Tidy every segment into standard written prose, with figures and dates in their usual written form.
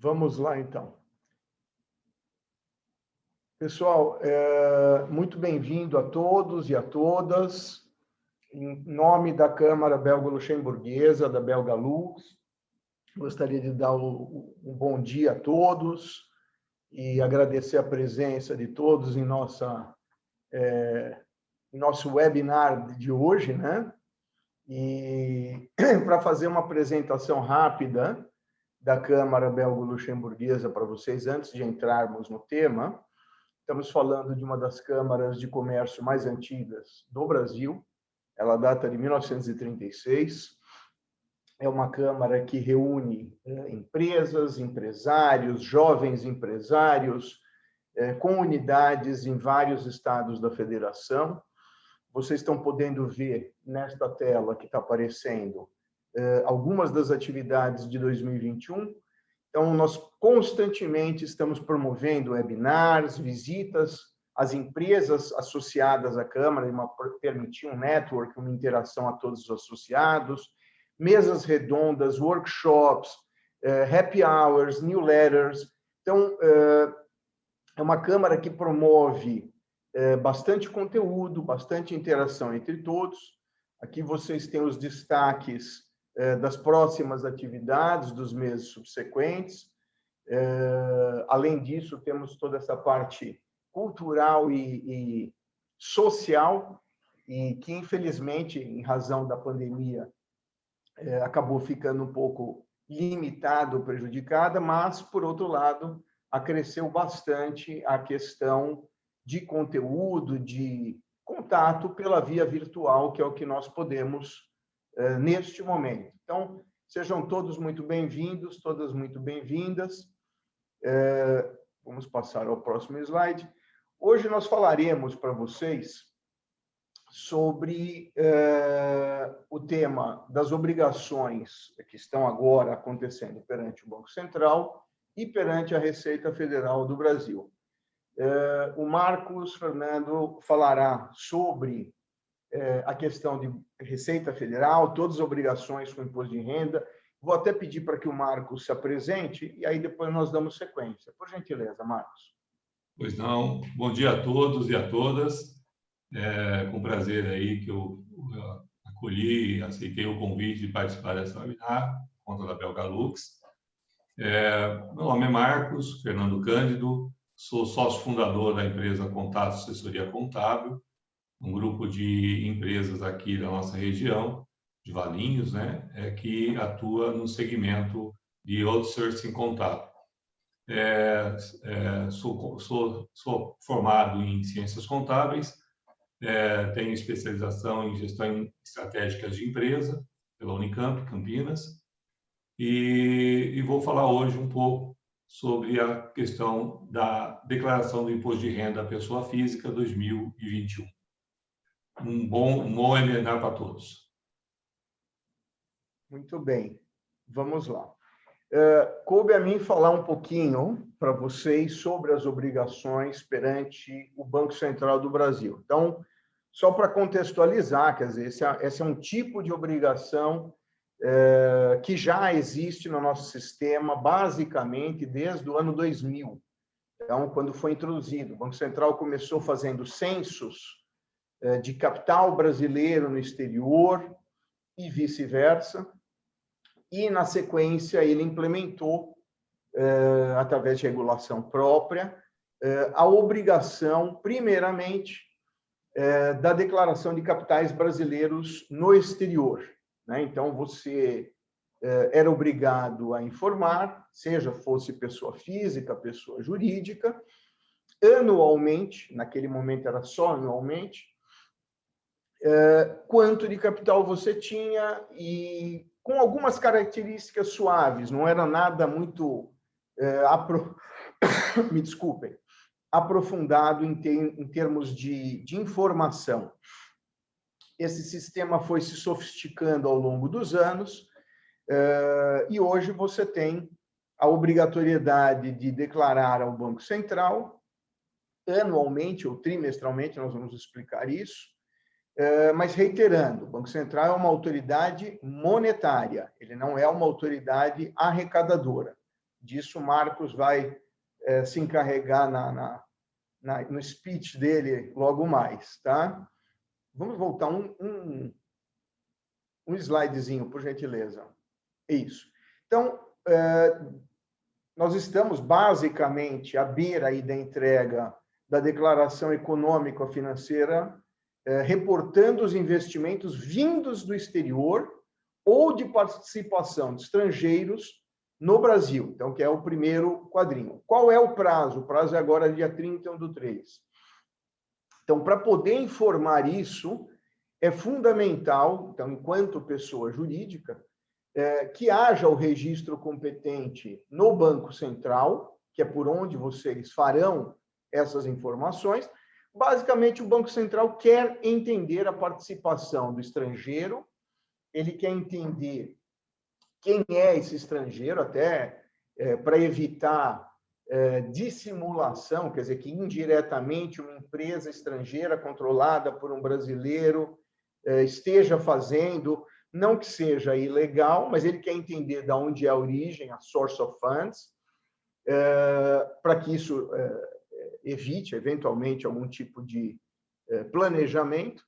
Vamos lá, então. Pessoal, muito bem-vindo a todos e a todas. Em nome da Câmara Belgo-Luxemburguesa, da Belgalux, gostaria de dar um bom dia a todos e agradecer a presença de todos em nosso webinar de hoje, né? E para fazer uma apresentação rápida da Câmara Belgo-Luxemburguesa para vocês, antes de entrarmos no tema, estamos falando de uma das câmaras de comércio mais antigas do Brasil. Ela data de 1936. É uma câmara que reúne empresas, empresários, jovens empresários, com unidades em vários estados da federação. Vocês estão podendo ver nesta tela que está aparecendo algumas das atividades de 2021. Então, nós constantemente estamos promovendo webinars, visitas às empresas associadas à Câmara, permitir um network, uma interação a todos os associados, mesas redondas, workshops, happy hours, newsletters. Então, é uma Câmara que promove bastante conteúdo, bastante interação entre todos. Aqui vocês têm os destaques das próximas atividades dos meses subsequentes. Além disso, temos toda essa parte cultural e social, e que, infelizmente, em razão da pandemia, acabou ficando um pouco limitado, prejudicada, mas, por outro lado, acresceu bastante a questão de conteúdo, de contato pela via virtual, que é o que nós podemos neste momento. Então, sejam todos muito bem-vindos, todas muito bem-vindas. Vamos passar ao próximo slide. Hoje nós falaremos para vocês sobre o tema das obrigações que estão agora acontecendo perante o Banco Central e perante a Receita Federal do Brasil. O Marcos Fernando falará sobre a questão de Receita Federal, todas as obrigações com imposto de renda. Vou até pedir para que o Marcos se apresente e aí depois nós damos sequência. Por gentileza, Marcos. Pois não. Bom dia a todos e a todas. Com prazer aí que eu acolhi e aceitei o convite de participar dessa webinar, conta da Belgalux. Meu nome é Marcos Fernando Cândido, sou sócio fundador da empresa Contato Assessoria Contábil, um grupo de empresas aqui da nossa região, de Valinhos, né, que atua no segmento de outsourcing contábil. Sou formado em ciências contábeis, tenho especialização em gestão estratégica de empresa pela Unicamp, Campinas, e vou falar hoje um pouco sobre a questão da declaração do imposto de renda à pessoa física 2021. Um bom webinar para todos. Muito bem, vamos lá. Coube a mim falar um pouquinho para vocês sobre as obrigações perante o Banco Central do Brasil. Então, só para contextualizar, quer dizer, esse é um tipo de obrigação que já existe no nosso sistema, basicamente, desde o ano 2000. Então, quando foi introduzido, o Banco Central começou fazendo censos de capital brasileiro no exterior e vice-versa, e, na sequência, ele implementou, através de regulação própria, a obrigação, primeiramente, da declaração de capitais brasileiros no exterior, né? Então, você era obrigado a informar, seja fosse pessoa física, pessoa jurídica, anualmente, naquele momento era só anualmente, quanto de capital você tinha, e com algumas características suaves, não era nada muito, me desculpem, aprofundado em termos de informação. Esse sistema foi se sofisticando ao longo dos anos, e hoje você tem a obrigatoriedade de declarar ao Banco Central, anualmente ou trimestralmente, nós vamos explicar isso, mas reiterando, o Banco Central é uma autoridade monetária, ele não é uma autoridade arrecadadora. disso o Marcos vai se encarregar no speech dele logo mais, tá? Vamos voltar um slidezinho, por gentileza. Isso. Então, nós estamos basicamente à beira aí da entrega da declaração econômico-financeira, reportando os investimentos vindos do exterior ou de participação de estrangeiros no Brasil. Então, que é o primeiro quadrinho. Qual é o prazo? O prazo é agora dia 31/3. Então, para poder informar isso, é fundamental, então, enquanto pessoa jurídica, que haja o registro competente no Banco Central, que é por onde vocês farão essas informações. Basicamente, o Banco Central quer entender a participação do estrangeiro, ele quer entender quem é esse estrangeiro, até para evitar dissimulação, quer dizer, que indiretamente uma empresa estrangeira controlada por um brasileiro esteja fazendo, não que seja ilegal, mas ele quer entender de onde é a origem, a source of funds, para que isso evite, eventualmente, algum tipo de planejamento.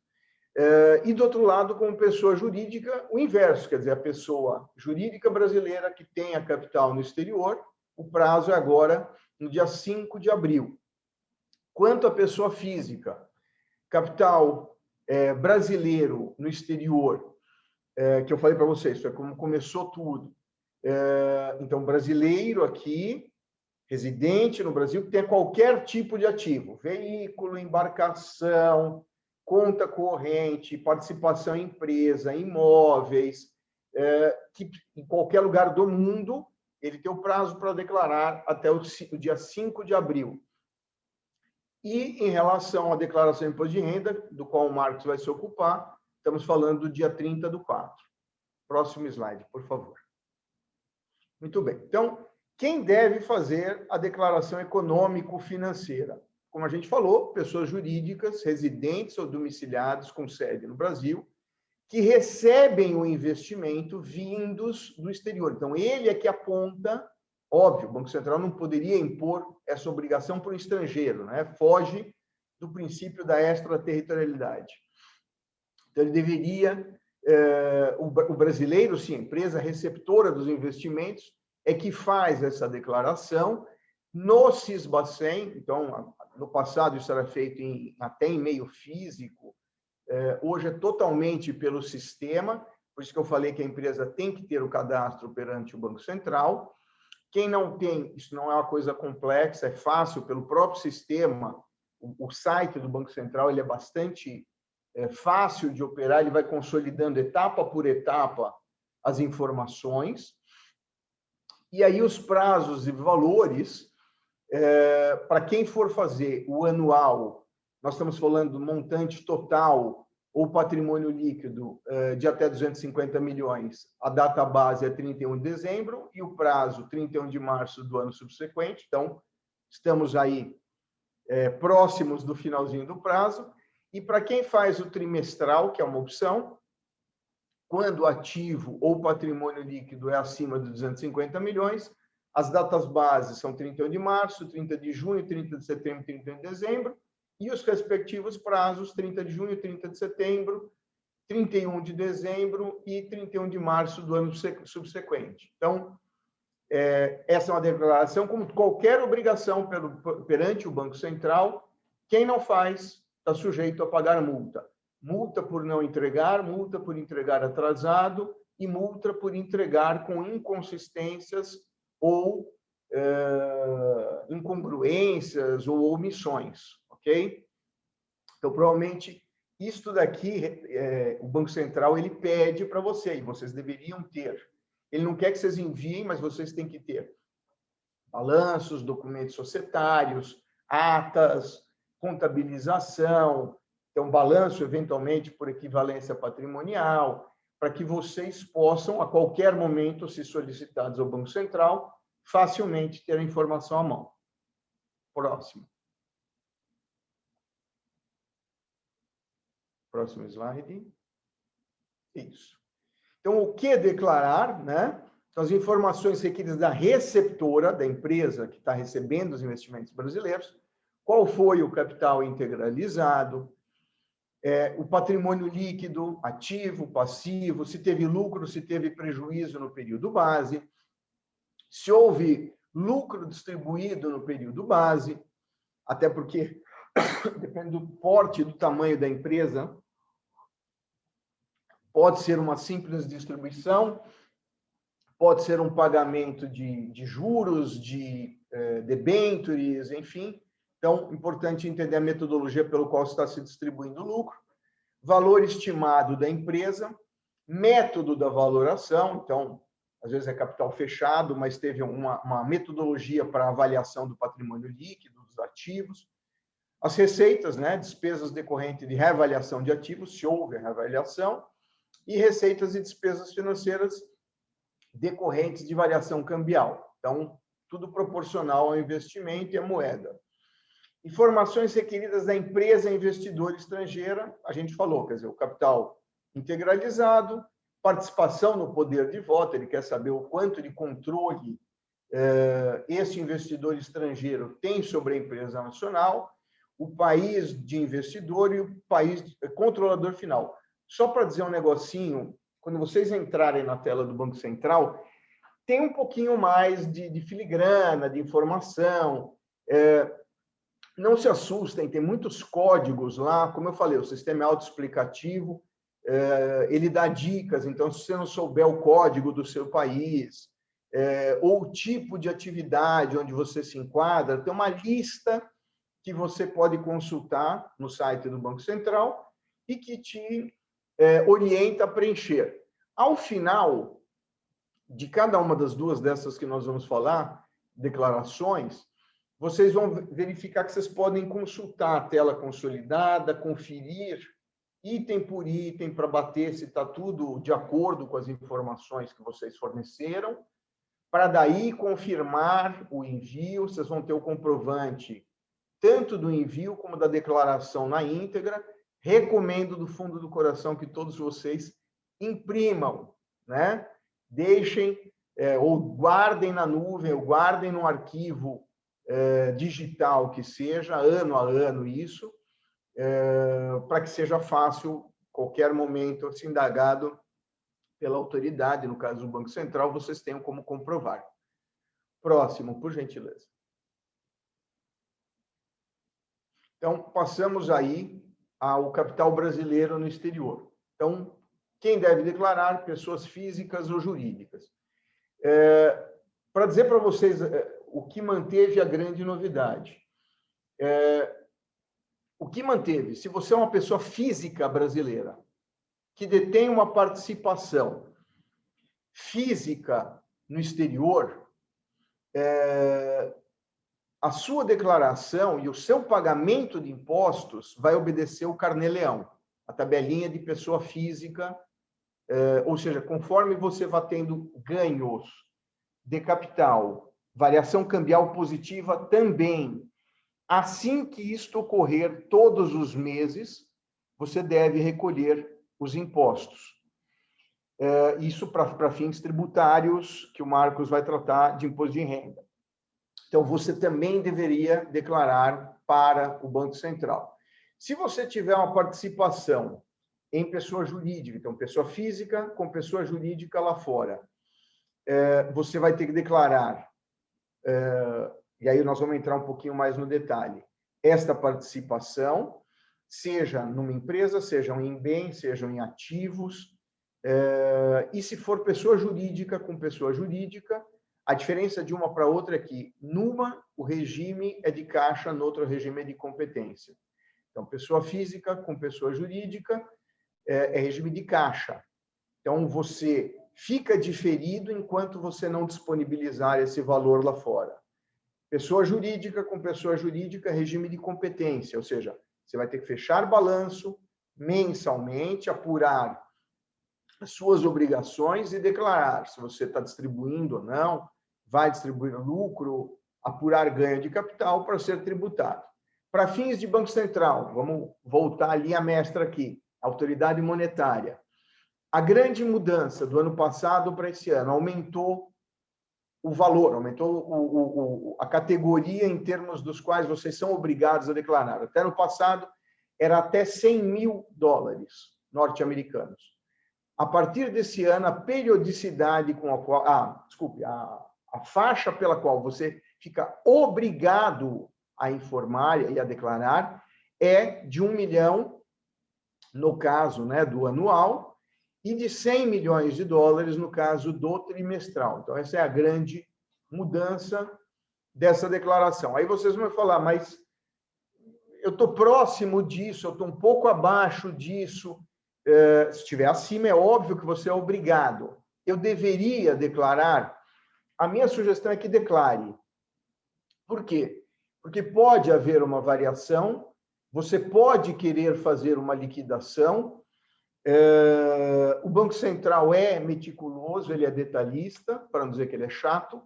E, do outro lado, como pessoa jurídica, o inverso, quer dizer, a pessoa jurídica brasileira que tem a capital no exterior, o prazo é agora no dia 5 de abril. Quanto à pessoa física, capital brasileiro no exterior, que eu falei para vocês, foi como começou tudo. Então, brasileiro aqui, residente no Brasil, que tenha qualquer tipo de ativo, veículo, embarcação, conta corrente, participação em empresa, imóveis, que em qualquer lugar do mundo, ele tem o prazo para declarar até o dia 5 de abril. E, em relação à declaração de imposto de renda, do qual o Marcos vai se ocupar, estamos falando do dia 30/4. Próximo slide, por favor. Muito bem. Então, quem deve fazer a declaração econômico-financeira? Como a gente falou, pessoas jurídicas, residentes ou domiciliados com sede no Brasil, que recebem o investimento vindos do exterior. Então, ele é que aponta, óbvio, o Banco Central não poderia impor essa obrigação para o estrangeiro, né? Foge do princípio da extraterritorialidade. Então, ele deveria, o brasileiro, sim, a empresa receptora dos investimentos, é que faz essa declaração no Sisbacen. Então, no passado isso era feito até em meio físico, hoje é totalmente pelo sistema, por isso que eu falei que a empresa tem que ter o cadastro perante o Banco Central. Quem não tem, isso não é uma coisa complexa, é fácil, pelo próprio sistema, o site do Banco Central ele é bastante fácil de operar, ele vai consolidando etapa por etapa as informações, e aí os prazos e valores, para quem for fazer o anual, nós estamos falando do montante total ou patrimônio líquido de até 250 milhões. A data base é 31 de dezembro e o prazo 31 de março do ano subsequente. Então, estamos aí próximos do finalzinho do prazo. E para quem faz o trimestral, que é uma opção, quando o ativo ou patrimônio líquido é acima de 250 milhões, as datas bases são 31 de março, 30 de junho, 30 de setembro, 30 de dezembro, e os respectivos prazos, 30 de junho, 30 de setembro, 31 de dezembro e 31 de março do ano subsequente. Então, essa é uma declaração como qualquer obrigação perante o Banco Central. Quem não faz está sujeito a pagar multa. Multa por não entregar, multa por entregar atrasado e multa por entregar com inconsistências ou incongruências ou omissões, ok? Então, provavelmente, isto daqui, o Banco Central, ele pede para vocês, vocês deveriam ter. Ele não quer que vocês enviem, mas vocês têm que ter balanços, documentos societários, atas, contabilização, então, balanço, eventualmente, por equivalência patrimonial, para que vocês possam, a qualquer momento, se solicitados ao Banco Central, facilmente ter a informação à mão. Próximo. Próximo slide. Isso. Então, o que declarar, né? Então, as informações requeridas da receptora, da empresa que está recebendo os investimentos brasileiros, qual foi o capital integralizado, o patrimônio líquido, ativo, passivo, se teve lucro, se teve prejuízo no período base, se houve lucro distribuído no período base, até porque depende do porte e do tamanho da empresa, pode ser uma simples distribuição, pode ser um pagamento de juros, de debêntures, enfim. Então, importante entender a metodologia pelo qual está se distribuindo o lucro, valor estimado da empresa, método da valoração, então, às vezes é capital fechado, mas teve uma metodologia para avaliação do patrimônio líquido, dos ativos, as receitas, né, despesas decorrentes de reavaliação de ativos, se houve reavaliação, e receitas e despesas financeiras decorrentes de variação cambial. Então, tudo proporcional ao investimento e à moeda. Informações requeridas da empresa investidora estrangeira, a gente falou, quer dizer, o capital integralizado, participação no poder de voto, ele quer saber o quanto de controle esse investidor estrangeiro tem sobre a empresa nacional, o país de investidor e o país controlador final. Só para dizer um negocinho, quando vocês entrarem na tela do Banco Central, tem um pouquinho mais de filigrana, de informação. Não se assustem, tem muitos códigos lá. Como eu falei, o sistema é autoexplicativo, ele dá dicas. Então, se você não souber o código do seu país, ou o tipo de atividade onde você se enquadra, tem uma lista que você pode consultar no site do Banco Central e que te orienta a preencher. Ao final de cada uma das duas dessas que nós vamos falar, declarações, vocês vão verificar que vocês podem consultar a tela consolidada, conferir item por item para bater se está tudo de acordo com as informações que vocês forneceram, para daí confirmar o envio. Vocês vão ter o comprovante tanto do envio como da declaração na íntegra. Recomendo do fundo do coração que todos vocês imprimam, né? Deixem ou guardem na nuvem, ou guardem no arquivo digital que seja, ano a ano isso, para que seja fácil, qualquer momento, se indagado pela autoridade, no caso do Banco Central, vocês tenham como comprovar. Próximo, por gentileza. Então, passamos aí ao capital brasileiro no exterior. Então, quem deve declarar? Pessoas físicas ou jurídicas. Para dizer para vocês o que manteve a grande novidade. O que manteve? Se você é uma pessoa física brasileira que detém uma participação física no exterior, a sua declaração e o seu pagamento de impostos vai obedecer o carnê-leão, a tabelinha de pessoa física, ou seja, conforme você vai tendo ganhos de capital, variação cambial positiva também, assim que isto ocorrer todos os meses, você deve recolher os impostos. Isso para fins tributários, que o Marcos vai tratar de imposto de renda. Então, você também deveria declarar para o Banco Central. Se você tiver uma participação em pessoa jurídica, então, pessoa física com pessoa jurídica lá fora, você vai ter que declarar, e aí nós vamos entrar um pouquinho mais no detalhe, esta participação, seja numa empresa, sejam em bens, sejam em ativos, e se for pessoa jurídica com pessoa jurídica, a diferença de uma para outra é que, numa, o regime é de caixa, no outro, o regime é de competência. Então, pessoa física com pessoa jurídica é regime de caixa. Então, você fica diferido enquanto você não disponibilizar esse valor lá fora. Pessoa jurídica com pessoa jurídica, regime de competência, ou seja, você vai ter que fechar balanço mensalmente, apurar as suas obrigações e declarar se você está distribuindo ou não, vai distribuir lucro, apurar ganho de capital para ser tributado. Para fins de Banco Central, vamos voltar à linha mestra aqui, autoridade monetária. A grande mudança do ano passado para esse ano aumentou o valor, aumentou a categoria em termos dos quais vocês são obrigados a declarar. Até no passado, era até 100 mil dólares norte-americanos. A partir desse ano, a periodicidade com a qual... a faixa pela qual você fica obrigado a informar e a declarar é de 1 milhão, no caso, né, do anual, e de 100 milhões de dólares no caso do trimestral. Então, essa é a grande mudança dessa declaração. Aí vocês vão falar, mas eu estou próximo disso, eu estou um pouco abaixo disso. Se estiver acima, é óbvio que você é obrigado. Eu deveria declarar? A minha sugestão é que declare. Por quê? Porque pode haver uma variação, você pode querer fazer uma liquidação. O Banco Central é meticuloso, ele é detalhista, para não dizer que ele é chato,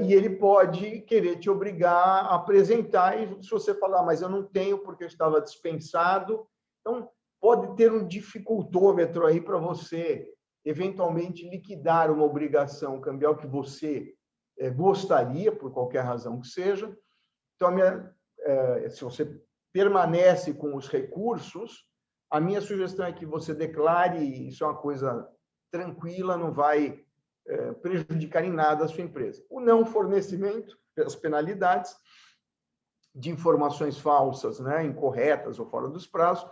e ele pode querer te obrigar a apresentar, e se você falar, mas eu não tenho porque eu estava dispensado, então pode ter um dificultômetro aí para você, eventualmente, liquidar uma obrigação cambial que você gostaria, por qualquer razão que seja. Então, se você permanece com os recursos, a minha sugestão é que você declare, isso é uma coisa tranquila, não vai prejudicar em nada a sua empresa. O não fornecimento, as penalidades de informações falsas, né, incorretas ou fora dos prazos,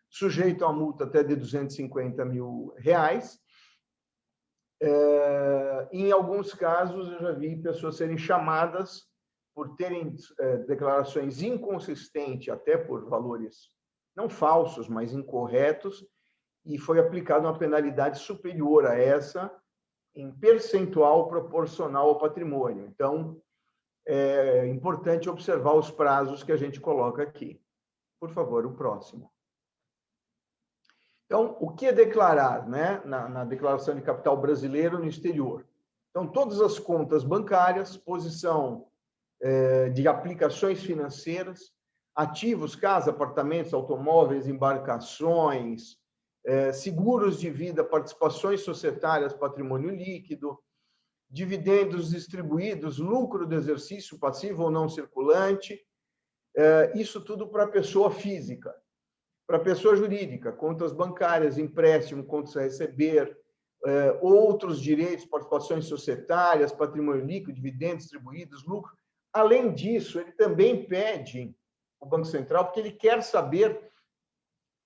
sujeito a multa até de R$250 mil. Em alguns casos, eu já vi pessoas serem chamadas por terem declarações inconsistentes, até por valores não falsos, mas incorretos, e foi aplicada uma penalidade superior a essa, em percentual proporcional ao patrimônio. Então, é importante observar os prazos que a gente coloca aqui. Por favor, o próximo. Então, o que é declarar, né, na declaração de capital brasileiro no exterior? Então, todas as contas bancárias, posição de aplicações financeiras, ativos, casa, apartamentos, automóveis, embarcações, seguros de vida, participações societárias, patrimônio líquido, dividendos distribuídos, lucro do exercício passivo ou não circulante, isso tudo para a pessoa física. Para a pessoa jurídica, contas bancárias, empréstimo, contas a receber, outros direitos, participações societárias, patrimônio líquido, dividendos distribuídos, lucro. Além disso, ele também pede, o Banco Central, porque ele quer saber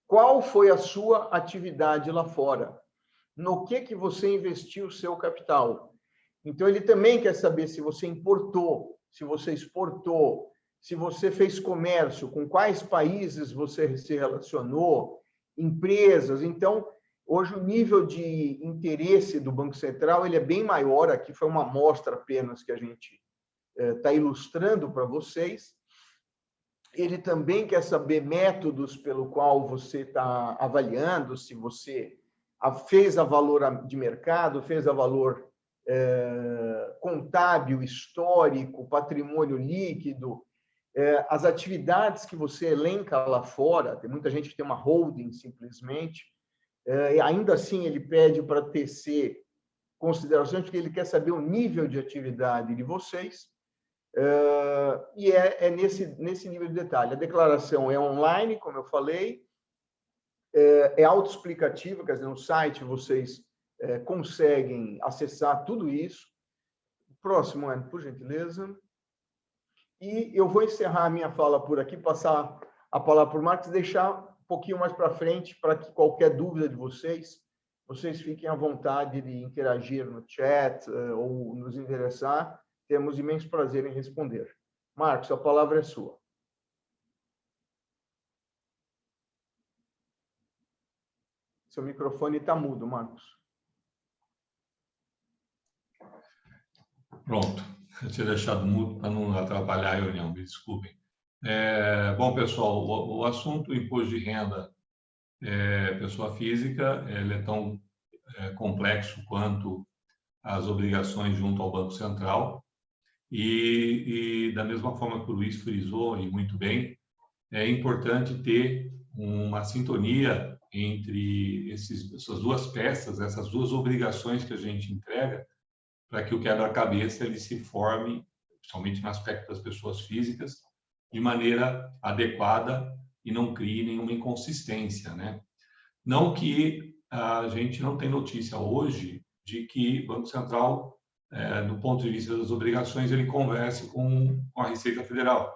qual foi a sua atividade lá fora, no que você investiu o seu capital. Então, ele também quer saber se você importou, se você exportou, se você fez comércio, com quais países você se relacionou, empresas. Então, hoje o nível de interesse do Banco Central ele é bem maior. Aqui foi uma amostra apenas que a gente está ilustrando para vocês. Ele também quer saber métodos pelo qual você está avaliando, se você fez a valor de mercado, fez a valor contábil, histórico, patrimônio líquido, as atividades que você elenca lá fora. Tem muita gente que tem uma holding, simplesmente, e ainda assim ele pede para tecer considerações, porque ele quer saber o nível de atividade de vocês, e é nesse nível de detalhe. A declaração é online, como eu falei, é autoexplicativa, quer dizer, no site vocês conseguem acessar tudo isso. Próximo, Ana, por gentileza. E eu vou encerrar a minha fala por aqui, passar a palavra para o Marcos, deixar um pouquinho mais para frente, para que qualquer dúvida de vocês fiquem à vontade de interagir no chat ou nos endereçar. Temos imenso prazer em responder. Marcos, a palavra é sua. Seu microfone está mudo, Marcos. Pronto. Eu tinha deixado mudo para não atrapalhar a reunião, me desculpem. Bom, pessoal, o assunto imposto de renda pessoa física, ele é tão complexo quanto as obrigações junto ao Banco Central. E da mesma forma que o Luiz frisou, e muito bem, é importante ter uma sintonia entre essas duas peças, essas duas obrigações que a gente entrega, para que o quebra-cabeça ele se forme, principalmente no aspecto das pessoas físicas, de maneira adequada e não crie nenhuma inconsistência, né? Não que a gente não tem notícia hoje de que o Banco Central, do ponto de vista das obrigações, ele converse com a Receita Federal.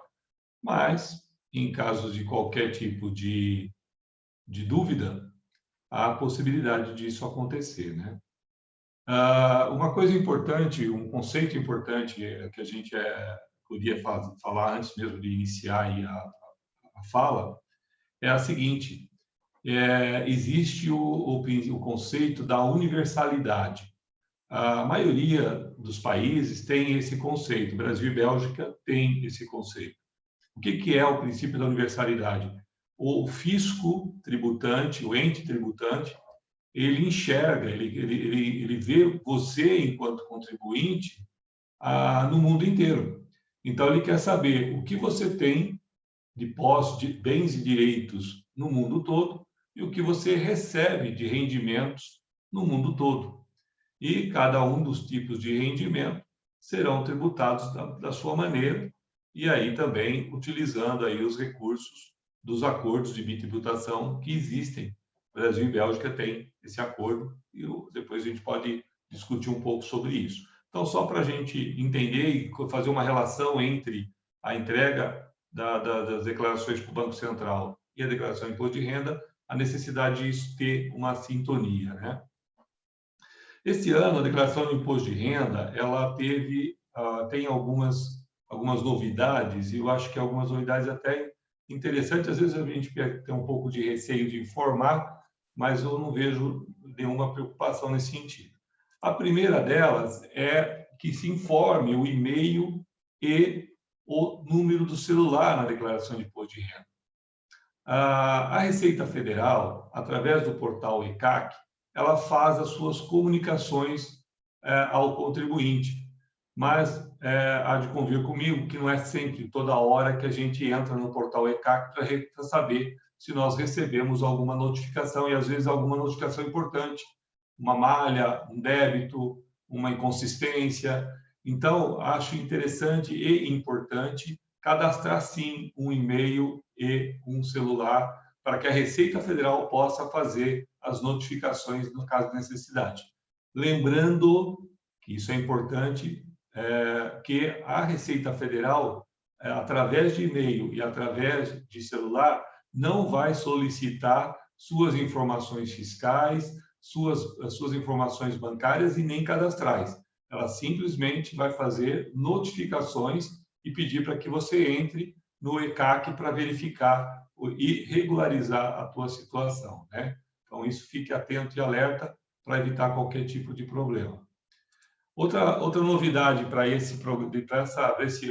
Mas, em casos de qualquer tipo de dúvida, há a possibilidade disso acontecer, né? Uma coisa importante, um conceito importante que a gente podia falar antes mesmo de iniciar aí a fala, é a seguinte: existe o conceito da universalidade. A maioria dos países tem esse conceito, Brasil e Bélgica têm esse conceito. O que é o princípio da universalidade? O fisco tributante, o ente tributante, ele enxerga, ele vê você, enquanto contribuinte, no mundo inteiro. Então, ele quer saber o que você tem de posse de bens e direitos no mundo todo e o que você recebe de rendimentos no mundo todo. E cada um dos tipos de rendimento serão tributados da sua maneira, e aí também utilizando aí os recursos dos acordos de bitributação que existem. Brasil e Bélgica têm esse acordo e depois a gente pode discutir um pouco sobre isso. Então, só para a gente entender e fazer uma relação entre a entrega das declarações para o Banco Central e a declaração de imposto de renda, a necessidade de isso ter uma sintonia, né? Esse ano, a declaração de imposto de renda, ela tem algumas novidades, e eu acho que algumas novidades até interessantes. Às vezes a gente tem um pouco de receio de informar, mas eu não vejo nenhuma preocupação nesse sentido. A primeira delas é que se informe o e-mail e o número do celular na declaração de imposto de renda. A Receita Federal, através do portal ECAC, ela faz as suas comunicações ao contribuinte, mas há de convir comigo que não é sempre, toda hora, que a gente entra no portal ECAC para saber se nós recebemos alguma notificação, e às vezes alguma notificação importante, uma malha, um débito, uma inconsistência. Então, acho interessante e importante cadastrar, sim, um e-mail e um celular para que a Receita Federal possa fazer as notificações no caso de necessidade. Lembrando que isso é importante, que a Receita Federal, através de e-mail e através de celular, não vai solicitar suas informações fiscais, suas informações bancárias e nem cadastrais. Ela simplesmente vai fazer notificações e pedir para que você entre no ECAC para verificar e regularizar a tua situação, né? Então, isso, fique atento e alerta para evitar qualquer tipo de problema. Outra novidade para esse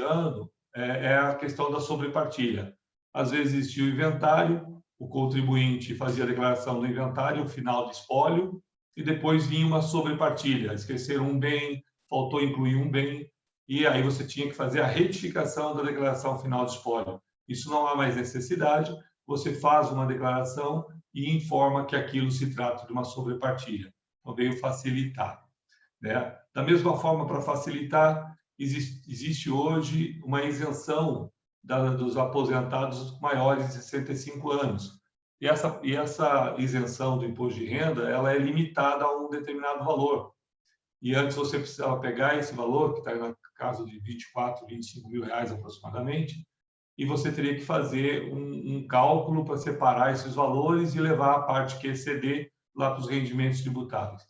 ano é a questão da sobrepartilha. Às vezes existia o inventário, o contribuinte fazia a declaração do inventário, o final de espólio, e depois vinha uma sobrepartilha. Esqueceram um bem, faltou incluir um bem, e aí você tinha que fazer a retificação da declaração final de espólio. Isso não há mais necessidade, você faz uma declaração e informa que aquilo se trata de uma sobrepartilha. Então, veio facilitar, né? Da mesma forma, para facilitar, existe hoje uma isenção dos aposentados maiores de 65 anos. E essa isenção do imposto de renda, ela é limitada a um determinado valor. E antes você precisava pegar esse valor, que está no caso de 24, 25 mil reais aproximadamente, e você teria que fazer um cálculo para separar esses valores e levar a parte que exceder lá para os rendimentos tributáveis.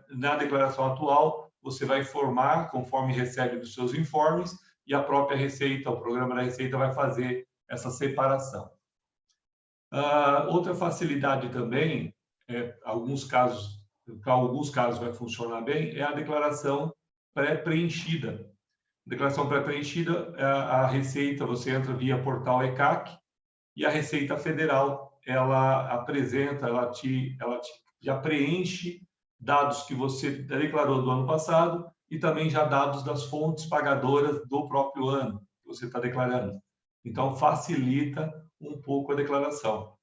Na declaração atual, você vai informar conforme recebe dos seus informes, e a própria Receita, o programa da Receita, vai fazer essa separação. Outra facilidade também, para alguns casos vai funcionar bem, é a declaração pré-preenchida. Declaração pré-preenchida, a Receita, você entra via portal ECAC, e a Receita Federal, ela apresenta, ela já preenche dados que você declarou do ano passado e também já dados das fontes pagadoras do próprio ano que você está declarando. Então, facilita um pouco a declaração.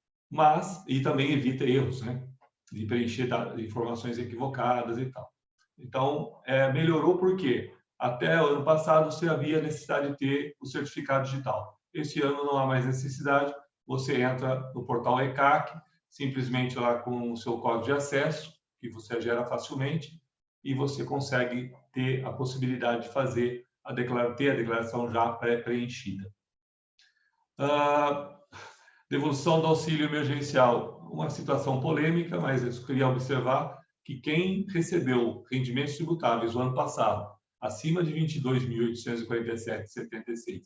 e também evita erros, né? De preencher informações equivocadas e tal. Então, melhorou porque até o ano passado você havia necessidade de ter o certificado digital. Esse ano não há mais necessidade, você entra no portal ECAC, simplesmente lá com o seu código de acesso, que você gera facilmente, e você consegue ter a possibilidade de fazer ter a declaração já pré-preenchida. Devolução do auxílio emergencial, uma situação polêmica, mas eu queria observar que quem recebeu rendimentos tributáveis no ano passado, acima de R$ 22.847,76,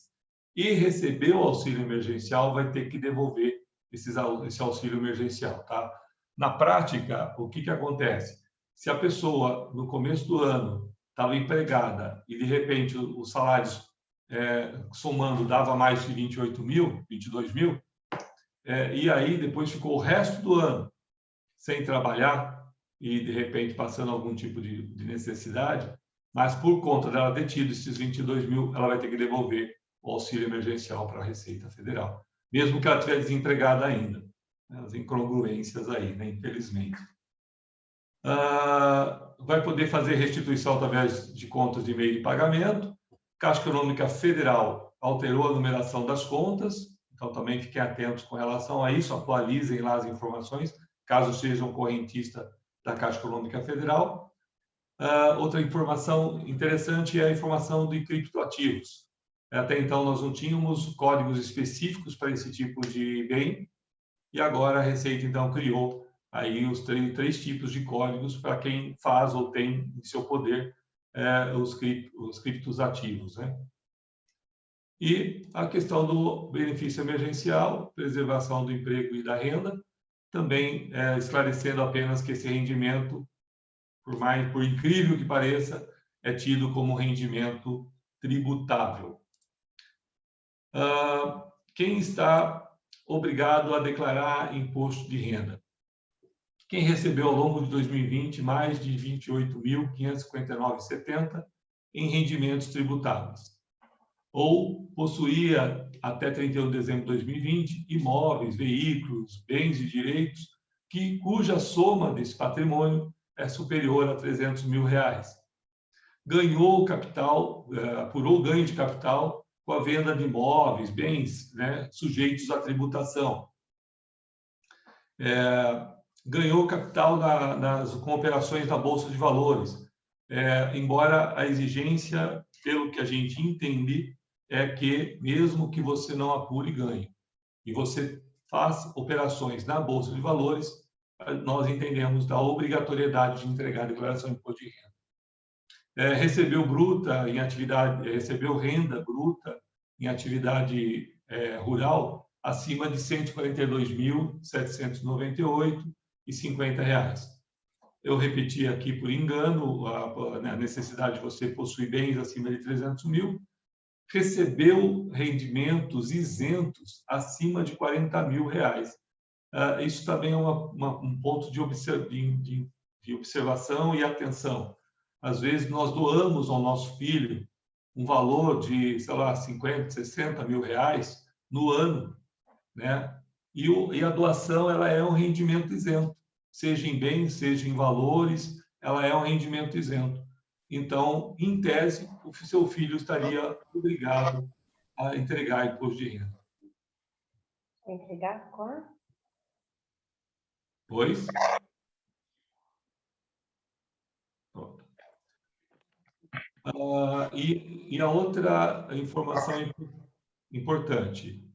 e recebeu auxílio emergencial, vai ter que devolver esse auxílio emergencial, tá? Na prática, o que acontece? Se a pessoa, no começo do ano, estava empregada e, de repente, os salários somando dava mais de 28 mil, 22 mil, e aí depois ficou o resto do ano sem trabalhar e, de repente, passando algum tipo de necessidade, mas por conta dela ter tido esses 22 mil, ela vai ter que devolver o auxílio emergencial para a Receita Federal, mesmo que ela estiver desempregada ainda. As incongruências aí, né? Infelizmente. Vai poder fazer restituição através de contas de meio de pagamento. Caixa Econômica Federal alterou a numeração das contas, então também fiquem atentos com relação a isso, atualizem lá as informações, caso sejam correntista da Caixa Econômica Federal. Outra informação interessante é a informação de criptoativos. Até então nós não tínhamos códigos específicos para esse tipo de bem, e agora a Receita então criou aí os três tipos de códigos para quem faz ou tem em seu poder os criptos ativos, né? E a questão do benefício emergencial, preservação do emprego e da renda, também esclarecendo apenas que esse rendimento, por incrível que pareça, é tido como rendimento tributável. Quem está obrigado a declarar imposto de renda? Quem recebeu ao longo de 2020 mais de R$ 28.559,70 em rendimentos tributáveis, ou possuía até 31 de dezembro de 2020 imóveis, veículos, bens e direitos cuja soma desse patrimônio é superior a R$ 300 mil. Ganhou capital, apurou o ganho de capital com a venda de imóveis, bens, né, sujeitos à tributação. Ganhou capital com operações na Bolsa de Valores, embora a exigência, pelo que a gente entende, é que mesmo que você não apure ganho e você faz operações na Bolsa de Valores, nós entendemos da obrigatoriedade de entregar a declaração de imposto de renda. Recebeu renda bruta em atividade rural acima de R$ 142.798,50. Eu repeti aqui por engano a necessidade de você possuir bens acima de 300 mil. Recebeu rendimentos isentos acima de R$ 40 mil. Isso também é um ponto de observação e atenção. Às vezes, nós doamos ao nosso filho um valor de, sei lá, 50, 60 mil reais no ano, né? E a doação ela é um rendimento isento, seja em bens, seja em valores, ela é um rendimento isento. Então, em tese, o seu filho estaria obrigado a entregar imposto de renda. Entregar quanto? Pois? Pronto. E a outra informação importante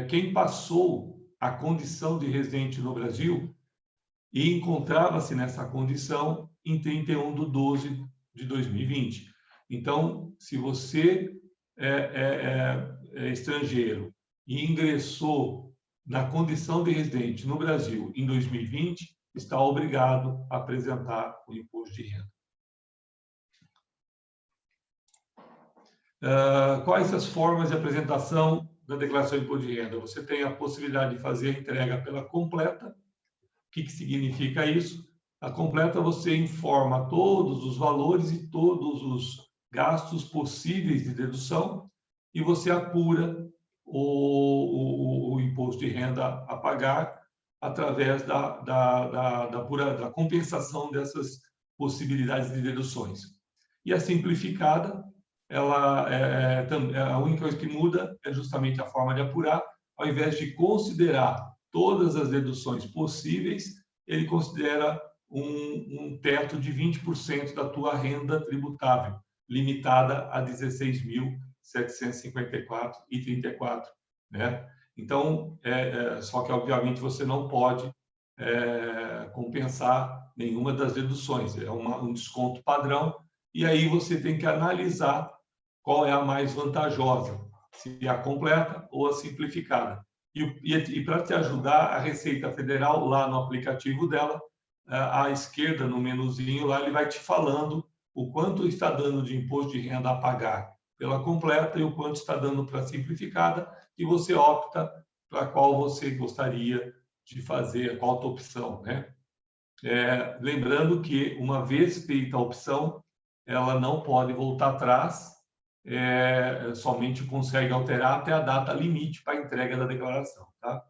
quem passou a condição de residente no Brasil e encontrava-se nessa condição em 31/12/2020. Então, se você é estrangeiro e ingressou na condição de residente no Brasil em 2020, está obrigado a apresentar o imposto de renda. Quais as formas de apresentação da declaração de imposto de renda? Você tem a possibilidade de fazer a entrega pela completa. O que significa isso? A completa você informa todos os valores e todos os gastos possíveis de dedução e você apura o imposto de renda a pagar através da compensação dessas possibilidades de deduções. E a simplificada, a única coisa que muda é justamente a forma de apurar. Ao invés de considerar todas as deduções possíveis, ele considera um teto de 20% da tua renda tributável, limitada a 16.754,34, né? Então, só que, obviamente, você não pode compensar nenhuma das deduções. É um desconto padrão, e aí você tem que analisar qual é a mais vantajosa, se é a completa ou a simplificada. E para te ajudar, a Receita Federal, lá no aplicativo dela, à esquerda, no menuzinho, lá ele vai te falando o quanto está dando de imposto de renda a pagar pela completa e o quanto está dando para a simplificada, e você opta para qual você gostaria de fazer, qual a tua opção, né? Lembrando que, uma vez feita a opção, ela não pode voltar atrás, somente consegue alterar até a data limite para a entrega da declaração, tá?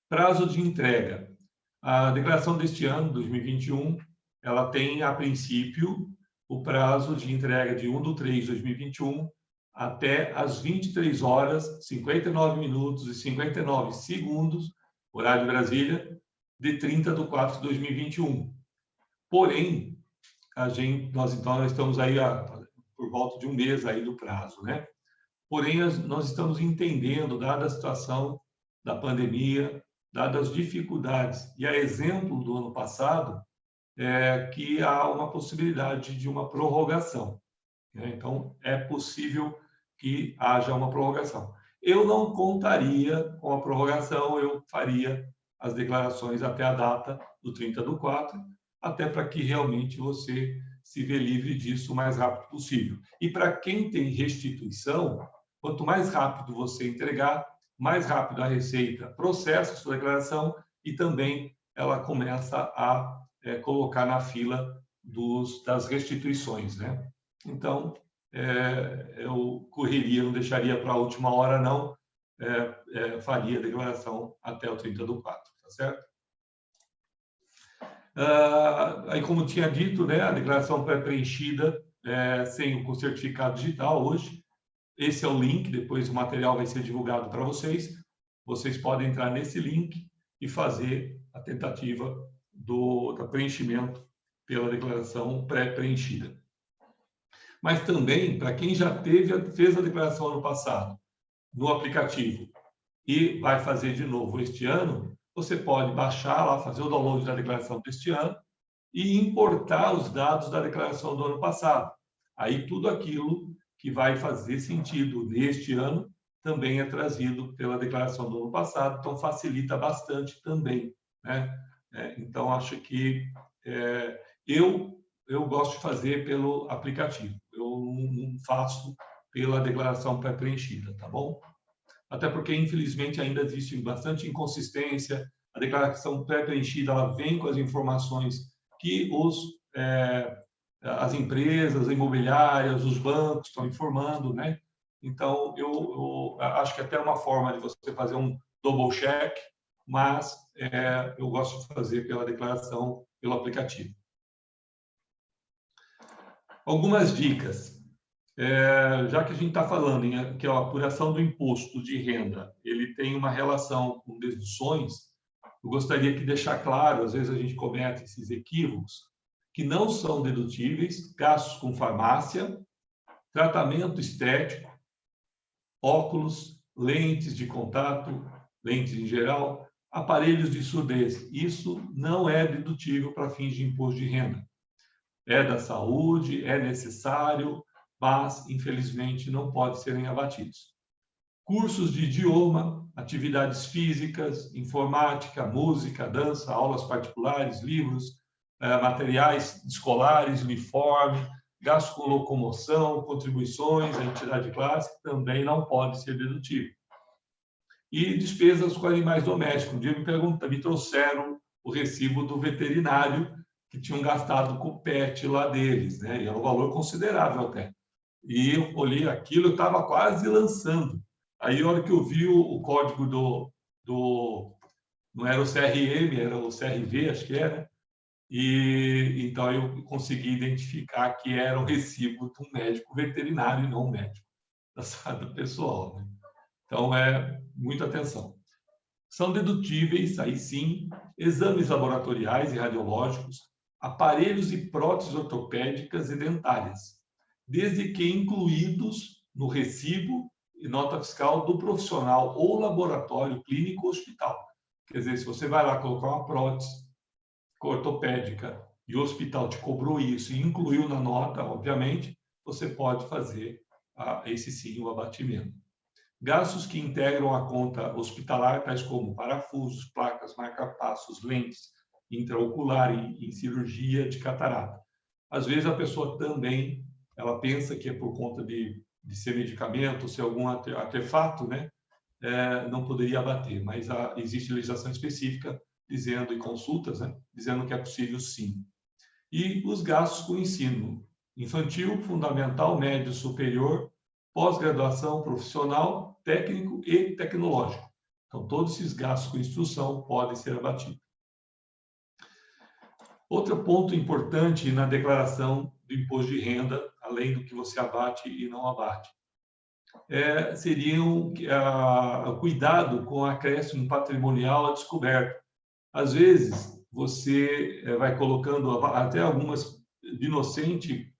Prazo de entrega. A declaração deste ano, 2021, ela tem, a princípio, o prazo de entrega de 1/3/2021 até às 23 horas, 59 minutos e 59 segundos, horário de Brasília, de 30/4/2021. Porém, nós estamos aí por volta de um mês aí do prazo, né? Porém, nós estamos entendendo, dada a situação da pandemia, dadas as dificuldades, e a exemplo do ano passado, que há uma possibilidade de uma prorrogação, né? Então, é possível que haja uma prorrogação. Eu não contaria com a prorrogação, eu faria as declarações até a data do 30/4, até para que realmente você se vê livre disso o mais rápido possível. E para quem tem restituição, quanto mais rápido você entregar, mais rápido a Receita processa a sua declaração e também ela começa a colocar na fila das restituições, né? Então, eu correria, não deixaria para a última hora, não. Faria a declaração até o 30/4, tá certo? Aí, como tinha dito, né, a declaração pré-preenchida com certificado digital hoje. Esse é o link, depois o material vai ser divulgado para vocês. Vocês podem entrar nesse link e fazer a tentativa do preenchimento pela declaração pré-preenchida. Mas também, para quem já fez a declaração ano passado no aplicativo e vai fazer de novo este ano, você pode baixar lá, fazer o download da declaração deste ano e importar os dados da declaração do ano passado. Aí tudo aquilo que vai fazer sentido neste ano também é trazido pela declaração do ano passado, então facilita bastante também, né? Então, acho que eu gosto de fazer pelo aplicativo, eu não faço pela declaração pré-preenchida, tá bom? Até porque, infelizmente, ainda existe bastante inconsistência. A declaração pré-preenchida, ela vem com as informações que as empresas imobiliárias, os bancos estão informando, né? Então, eu acho que até é uma forma de você fazer um double check, mas eu gosto de fazer pela declaração, pelo aplicativo. Algumas dicas. Já que a gente está falando que a apuração do imposto de renda ele tem uma relação com deduções, eu gostaria de deixar claro, às vezes a gente comete esses equívocos, que não são dedutíveis gastos com farmácia, tratamento estético, óculos, lentes de contato, lentes em geral, aparelhos de surdez. Isso não é dedutível para fins de imposto de renda. É da saúde, é necessário, mas, infelizmente, não pode serem abatidos. Cursos de idioma, atividades físicas, informática, música, dança, aulas particulares, livros, materiais escolares, uniforme, gastos com locomoção, contribuições à entidade clássica, também não pode ser dedutível. E despesas com animais domésticos. Um dia me trouxeram o recibo do veterinário que tinham gastado com o pet lá deles, né? E era um valor considerável até. E eu olhei aquilo, eu estava quase lançando. Aí, a hora que eu vi o código não era o CRM, era o CRV, acho que era, e então eu consegui identificar que era o recibo de um médico veterinário e não um médico da saúde pessoal, né? Então, muita atenção. São dedutíveis, aí sim, exames laboratoriais e radiológicos, aparelhos e próteses ortopédicas e dentárias, desde que incluídos no recibo e nota fiscal do profissional ou laboratório clínico ou hospital. Quer dizer, se você vai lá colocar uma prótese ortopédica e o hospital te cobrou isso e incluiu na nota, obviamente, você pode fazer esse sim o abatimento. Gastos que integram a conta hospitalar, tais como parafusos, placas, marca-passos, lentes intraocular em cirurgia de catarata. Às vezes a pessoa também, ela pensa que é por conta de ser medicamento, ser algum artefato, né? Não poderia abater, mas existe legislação específica dizendo, e consultas, né? Dizendo que é possível sim. E os gastos com o ensino infantil, fundamental, médio, superior, pós-graduação profissional, técnico e tecnológico. Então, todos esses gastos com instrução podem ser abatidos. Outro ponto importante na declaração do imposto de renda, além do que você abate e não abate, seria o cuidado com o acréscimo patrimonial a descoberto. Às vezes, você vai colocando até algumas de inocente,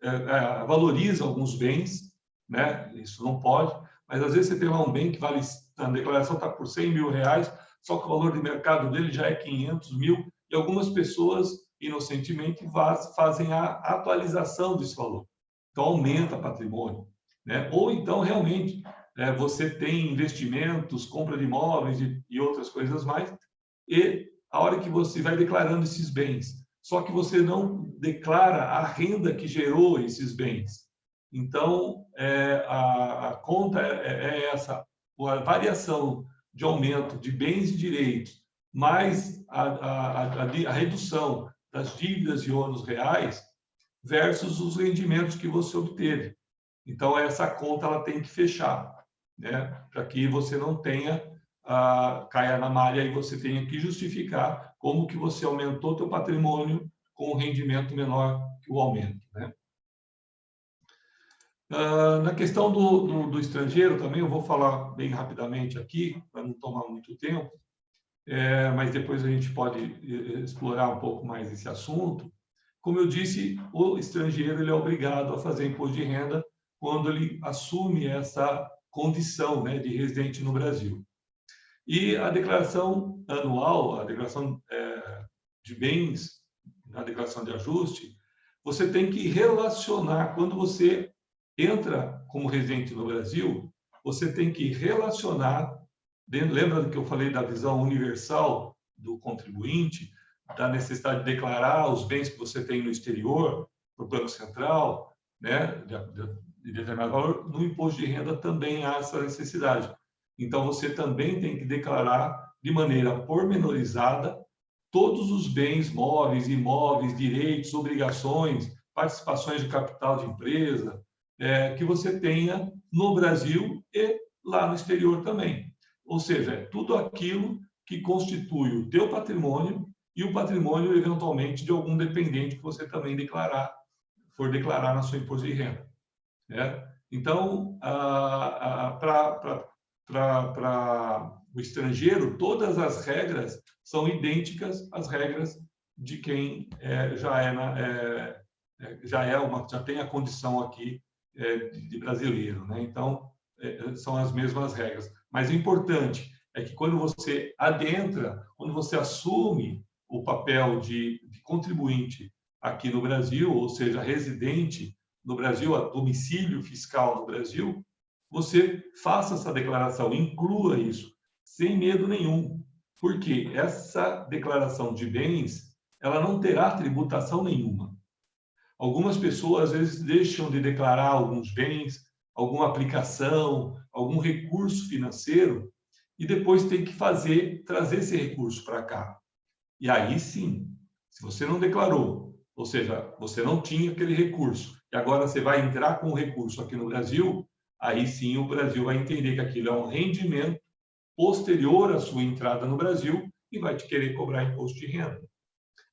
valoriza alguns bens, né? Isso não pode, mas às vezes você tem lá um bem que vale, a declaração está por 100 mil reais, só que o valor de mercado dele já é 500 mil, e algumas pessoas, inocentemente, fazem a atualização desse valor. Então, aumenta o patrimônio, né? Ou então, realmente, você tem investimentos, compra de imóveis e outras coisas mais, e a hora que você vai declarando esses bens, só que você não declara a renda que gerou esses bens. Então, a conta é essa, a variação de aumento de bens e direitos, mais a redução das dívidas e ônus reais versus os rendimentos que você obteve. Então, essa conta ela tem que fechar, né? Para que você não tenha caia na malha e você tenha que justificar como que você aumentou o teu patrimônio com um rendimento menor que o aumento, né? Na questão do estrangeiro também, eu vou falar bem rapidamente aqui, para não tomar muito tempo, mas depois a gente pode explorar um pouco mais esse assunto. Como eu disse, o estrangeiro ele é obrigado a fazer imposto de renda quando ele assume essa condição, né, de residente no Brasil. E a declaração anual, a declaração de bens, a declaração de ajuste, você tem que relacionar, quando você entra como residente no Brasil, você tem que relacionar, lembra do que eu falei da visão universal do contribuinte, da necessidade de declarar os bens que você tem no exterior, para o Banco Central, né, de determinado valor, no imposto de renda também há essa necessidade. Então, você também tem que declarar de maneira pormenorizada todos os bens móveis, imóveis, direitos, obrigações, participações de capital de empresa, que você tenha no Brasil e lá no exterior também. Ou seja, é tudo aquilo que constitui o teu patrimônio e o patrimônio, eventualmente, de algum dependente que você também for declarar na sua imposto de renda. Né? Então, para o estrangeiro, todas as regras são idênticas às regras de quem já tem a condição aqui de brasileiro, né? Então, são as mesmas regras. Mas o importante é que quando você adentra, quando você assume o papel de contribuinte aqui no Brasil, ou seja, residente no Brasil, a domicílio fiscal no Brasil, você faça essa declaração, inclua isso, sem medo nenhum, porque essa declaração de bens, ela não terá tributação nenhuma. Algumas pessoas, às vezes, deixam de declarar alguns bens, alguma aplicação, algum recurso financeiro, e depois tem que trazer esse recurso para cá. E aí sim, se você não declarou, ou seja, você não tinha aquele recurso, e agora você vai entrar com o recurso aqui no Brasil, aí sim o Brasil vai entender que aquilo é um rendimento posterior à sua entrada no Brasil e vai te querer cobrar imposto de renda.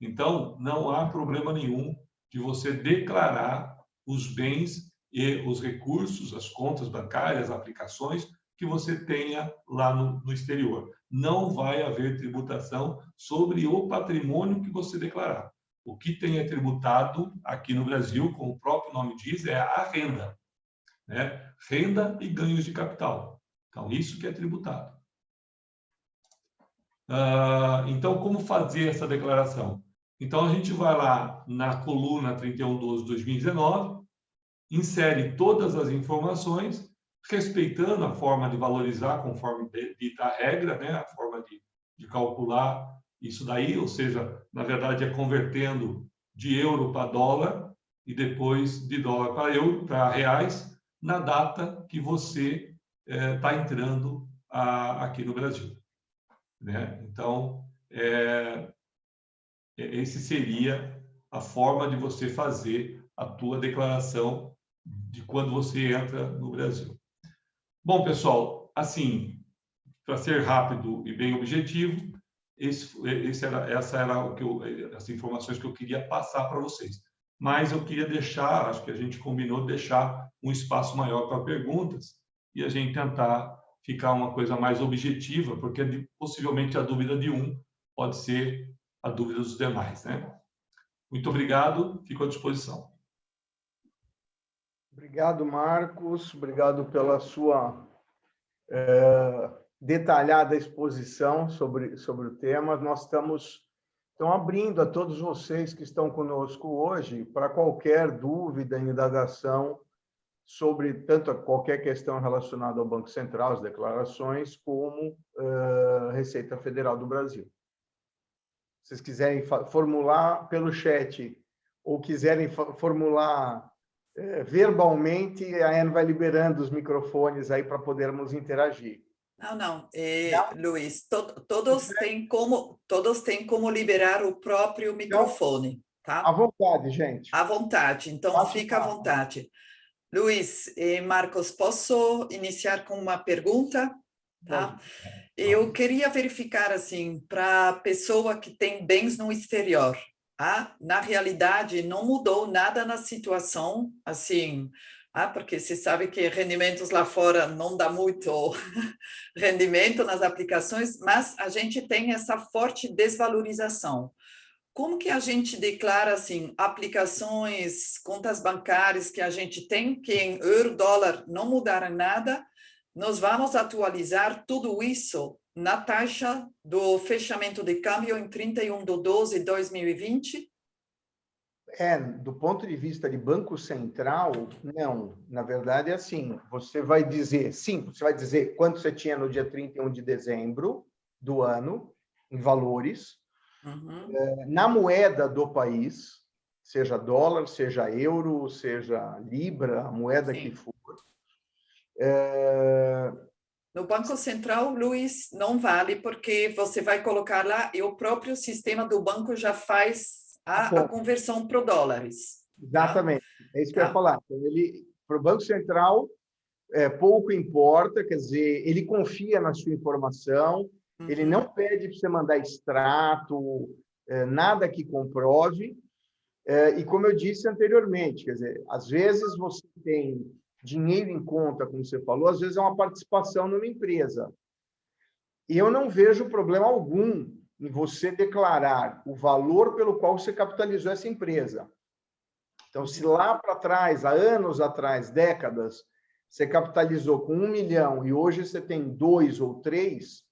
Então, não há problema nenhum de você declarar os bens e os recursos, as contas bancárias, aplicações que você tenha lá no exterior. Não vai haver tributação sobre o patrimônio que você declarar. O que tem é tributado aqui no Brasil, como o próprio nome diz, é a renda, né? Renda e ganhos de capital. Então, isso que é tributado. Então, como fazer essa declaração? Então, a gente vai lá na coluna 31/12/2019, insere todas as informações, respeitando a forma de valorizar, conforme dita a regra, né? A forma de calcular isso daí, ou seja, na verdade, é convertendo de euro para dólar e depois de dólar para euro, para reais, na data que você está entrando aqui no Brasil, né? Então, esse seria a forma de você fazer a tua declaração de quando você entra no Brasil. Bom, pessoal, assim, para ser rápido e bem objetivo, essa era as informações que eu queria passar para vocês. Mas eu queria deixar, acho que a gente combinou deixar um espaço maior para perguntas e a gente tentar ficar uma coisa mais objetiva, porque possivelmente a dúvida de um pode ser a dúvida dos demais, né? Muito obrigado, fico à disposição. Obrigado, Marcos. Obrigado pela sua detalhada exposição sobre o tema. Nós estamos abrindo a todos vocês que estão conosco hoje para qualquer dúvida, indagação sobre tanto qualquer questão relacionada ao Banco Central, as declarações, como Receita Federal do Brasil. Se vocês quiserem formular pelo chat ou quiserem formular verbalmente, a Ana vai liberando os microfones aí para podermos interagir. Não. Luiz, todos têm como liberar o próprio microfone, tá? À vontade, gente. À vontade, então fica à vontade. Luiz e Marcos, posso iniciar com uma pergunta? Tá? Eu queria verificar, assim, para a pessoa que tem bens no exterior, na realidade, não mudou nada na situação, assim, porque se sabe que rendimentos lá fora não dá muito rendimento nas aplicações, mas a gente tem essa forte desvalorização. Como que a gente declara, assim, aplicações, contas bancárias que a gente tem, que em euro, dólar não mudaram nada, nós vamos atualizar tudo isso na taxa do fechamento de câmbio em 31/12/2020? Do ponto de vista de Banco Central, não. Na verdade, é assim, você vai dizer quanto você tinha no dia 31 de dezembro do ano, em valores, na moeda do país, seja dólar, seja euro, seja libra, a moeda que for. No Banco Central, Luiz, não vale, porque você vai colocar lá e o próprio sistema do banco já faz a conversão para dólares. Exatamente, é isso que eu ia falar. Então, para o Banco Central, pouco importa, quer dizer, ele confia na sua informação, ele não pede para você mandar extrato, nada que comprove, e como eu disse anteriormente, quer dizer, às vezes você tem dinheiro em conta, como você falou, às vezes é uma participação numa empresa. E eu não vejo problema algum em você declarar o valor pelo qual você capitalizou essa empresa. Então, se lá para trás, há anos atrás, décadas, você capitalizou com 1 milhão e hoje você tem 2 ou 3,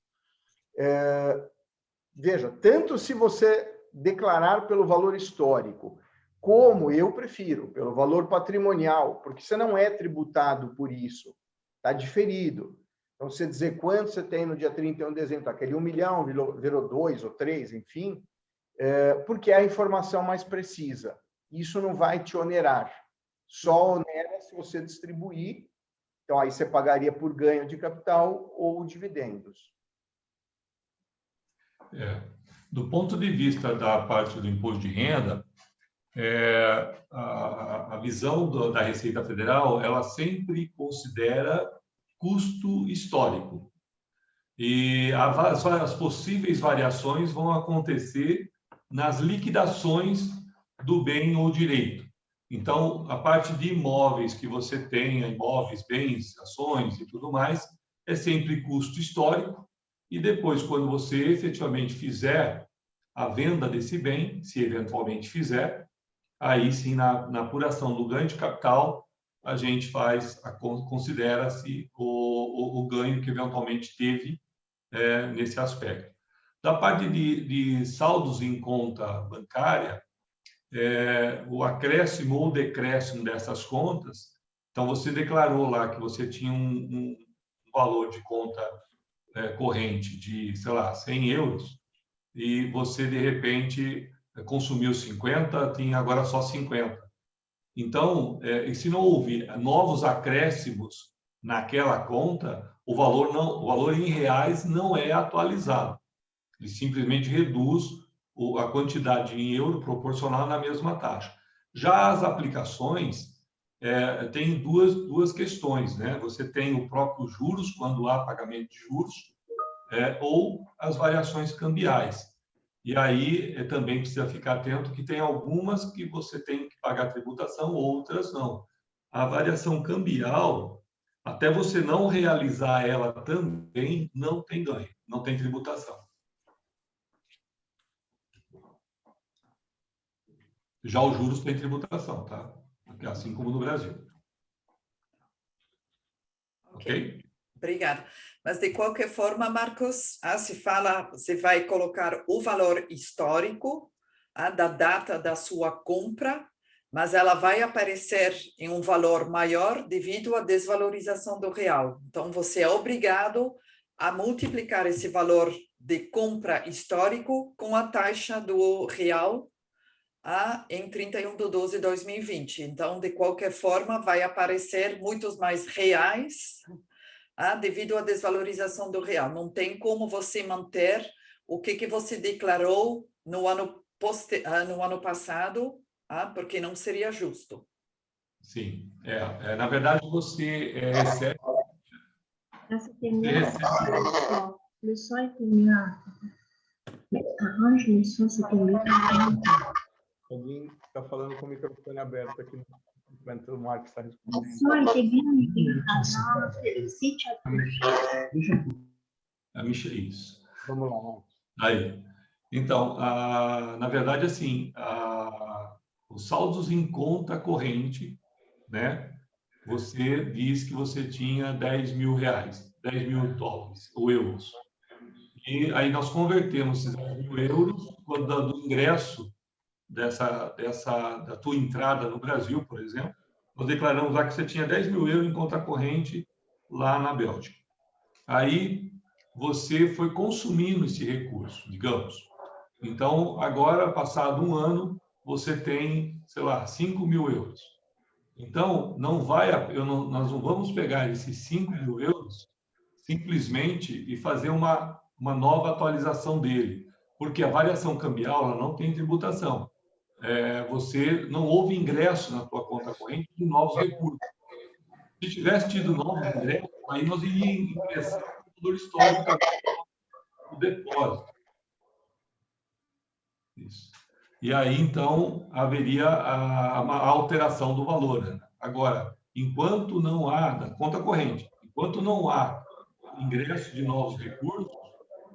veja, tanto se você declarar pelo valor histórico, como eu prefiro, pelo valor patrimonial, porque você não é tributado por isso, está diferido. Então, você dizer quanto você tem no dia 31 de dezembro, aquele 1 milhão virou 2 ou 3, enfim, porque é a informação mais precisa. Isso não vai te onerar. Só onera se você distribuir. Então, aí você pagaria por ganho de capital ou dividendos. Do ponto de vista da parte do imposto de renda, a visão da Receita Federal, ela sempre considera custo histórico. E as possíveis variações vão acontecer nas liquidações do bem ou direito. Então, a parte de imóveis que você tenha, imóveis, bens, ações e tudo mais, é sempre custo histórico. E depois, quando você efetivamente fizer a venda desse bem, se eventualmente fizer, aí sim, na apuração do ganho de capital, a gente considera-se o ganho que eventualmente teve nesse aspecto. Da parte de saldos em conta bancária, o acréscimo ou decréscimo dessas contas, então você declarou lá que você tinha um valor de conta corrente de, sei lá, 100 euros, e você, de repente, consumiu 50, tem agora só 50. Então, se não houve novos acréscimos naquela conta, o valor em reais não é atualizado. Ele simplesmente reduz a quantidade em euro proporcional na mesma taxa. Já as aplicações têm duas questões, né? Você tem o próprio juros, quando há pagamento de juros, ou as variações cambiais. E aí também precisa ficar atento que tem algumas que você tem que pagar tributação, outras não. A variação cambial, até você não realizar ela também, não tem ganho, não tem tributação. Já os juros têm tributação, tá? Assim como no Brasil. Ok? Obrigada. Mas, de qualquer forma, Marcos, se fala, você vai colocar o valor histórico da data da sua compra, mas ela vai aparecer em um valor maior devido à desvalorização do real. Então, você é obrigado a multiplicar esse valor de compra histórico com a taxa do real em 31 de 12 de 2020. Então, de qualquer forma, vai aparecer muitos mais reais devido à desvalorização do real. Não tem como você manter o que você declarou no ano passado, porque não seria justo. Sim. Na verdade, você recebe... Le son était mieux. Mais arrange le son, c'était mieux. Alguém está falando com o microfone aberto aqui, enquanto o Marcos está Le respondendo. son était bien, mais si tu as... Isso. Vamos lá, Marcos. Aí. Então, na verdade, assim, os saldos em conta corrente, né? Você diz que você tinha 10 mil reais, 10 mil dólares ou euros. E aí nós convertemos esses 10 mil euros quando do ingresso da tua entrada no Brasil, por exemplo, nós declaramos lá que você tinha 10 mil euros em conta corrente lá na Bélgica. Aí você foi consumindo esse recurso, digamos. Então, agora, passado um ano, você tem, sei lá, 5 mil euros. Então, nós não vamos pegar esses 5 mil euros simplesmente e fazer uma nova atualização dele, porque a variação cambial ela não tem tributação. Você não houve ingresso na tua conta corrente de novos recursos. Se tivesse tido novos ingressos, aí nós iríamos ingressar no valor histórico do depósito. Isso. E aí, então, haveria a alteração do valor. Né? Agora, enquanto não há, na conta corrente, enquanto não há ingresso de novos recursos,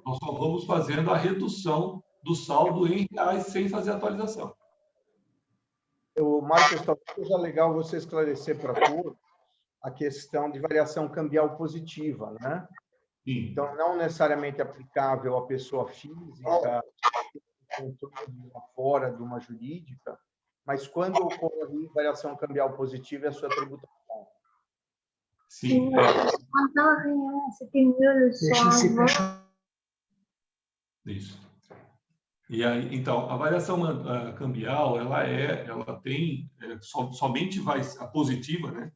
nós só vamos fazendo a redução do saldo em reais sem fazer atualização. Marcos, talvez seja legal você esclarecer para todos a questão de variação cambial positiva, né? Sim. Então, não necessariamente aplicável à pessoa física, fora de uma jurídica, mas quando ocorre variação cambial positiva é a sua tributação. Sim. C'était mieux le son. Isso. E aí, então, a variação cambial, ela tem somente a positiva, né?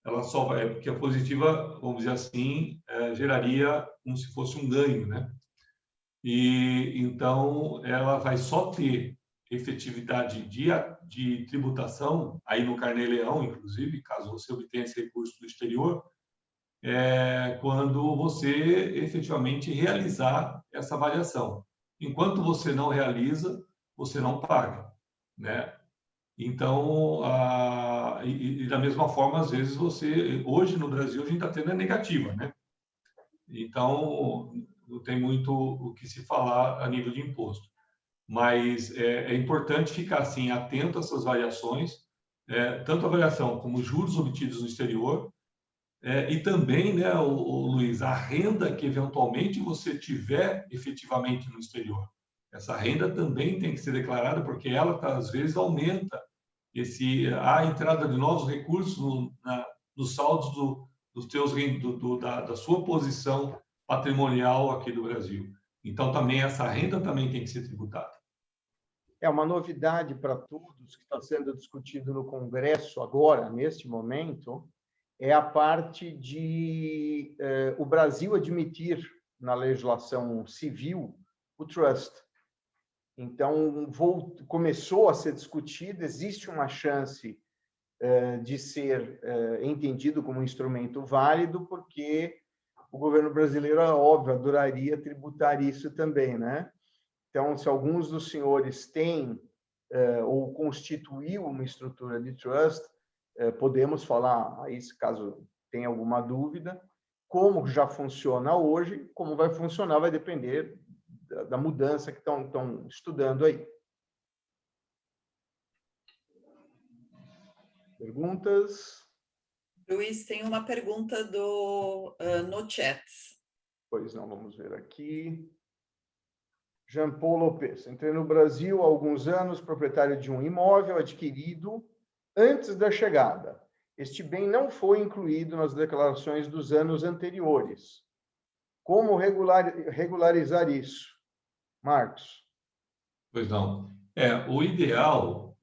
Ela só vai, porque a positiva, vamos dizer assim, geraria como se fosse um ganho, né? E então ela vai só ter efetividade de tributação, aí no Carnê-Leão, inclusive, caso você obtenha esse recurso do exterior, quando você efetivamente realizar essa avaliação. Enquanto você não realiza, você não paga, né? Então, e da mesma forma, às vezes hoje no Brasil a gente está tendo a negativa, né? Então, não tem muito o que se falar a nível de imposto. Mas é importante ficar assim atento a essas variações, tanto a variação como os juros obtidos no exterior, e também, né, Luiz, a renda que eventualmente você tiver efetivamente no exterior. Essa renda também tem que ser declarada, porque ela, às vezes, aumenta a entrada de novos recursos nos saldos da sua posição patrimonial aqui do Brasil. Então, também essa renda também tem que ser tributada. É uma novidade para todos que está sendo discutido no Congresso agora, neste momento, é a parte de o Brasil admitir na legislação civil o trust. Então, começou a ser discutido, existe uma chance de ser entendido como um instrumento válido, porque o governo brasileiro, é óbvio, adoraria tributar isso também, né? Então, se alguns dos senhores têm ou constituiu uma estrutura de trust, podemos falar, aí, caso tenha alguma dúvida, como já funciona hoje, como vai funcionar, vai depender da mudança que estão estudando aí. Perguntas? Luiz, tem uma pergunta no chat. Pois não, vamos ver aqui. Jean Paul Lopes. Entrei no Brasil há alguns anos, proprietário de um imóvel adquirido antes da chegada. Este bem não foi incluído nas declarações dos anos anteriores. Como regularizar isso? Marcos. Pois não. O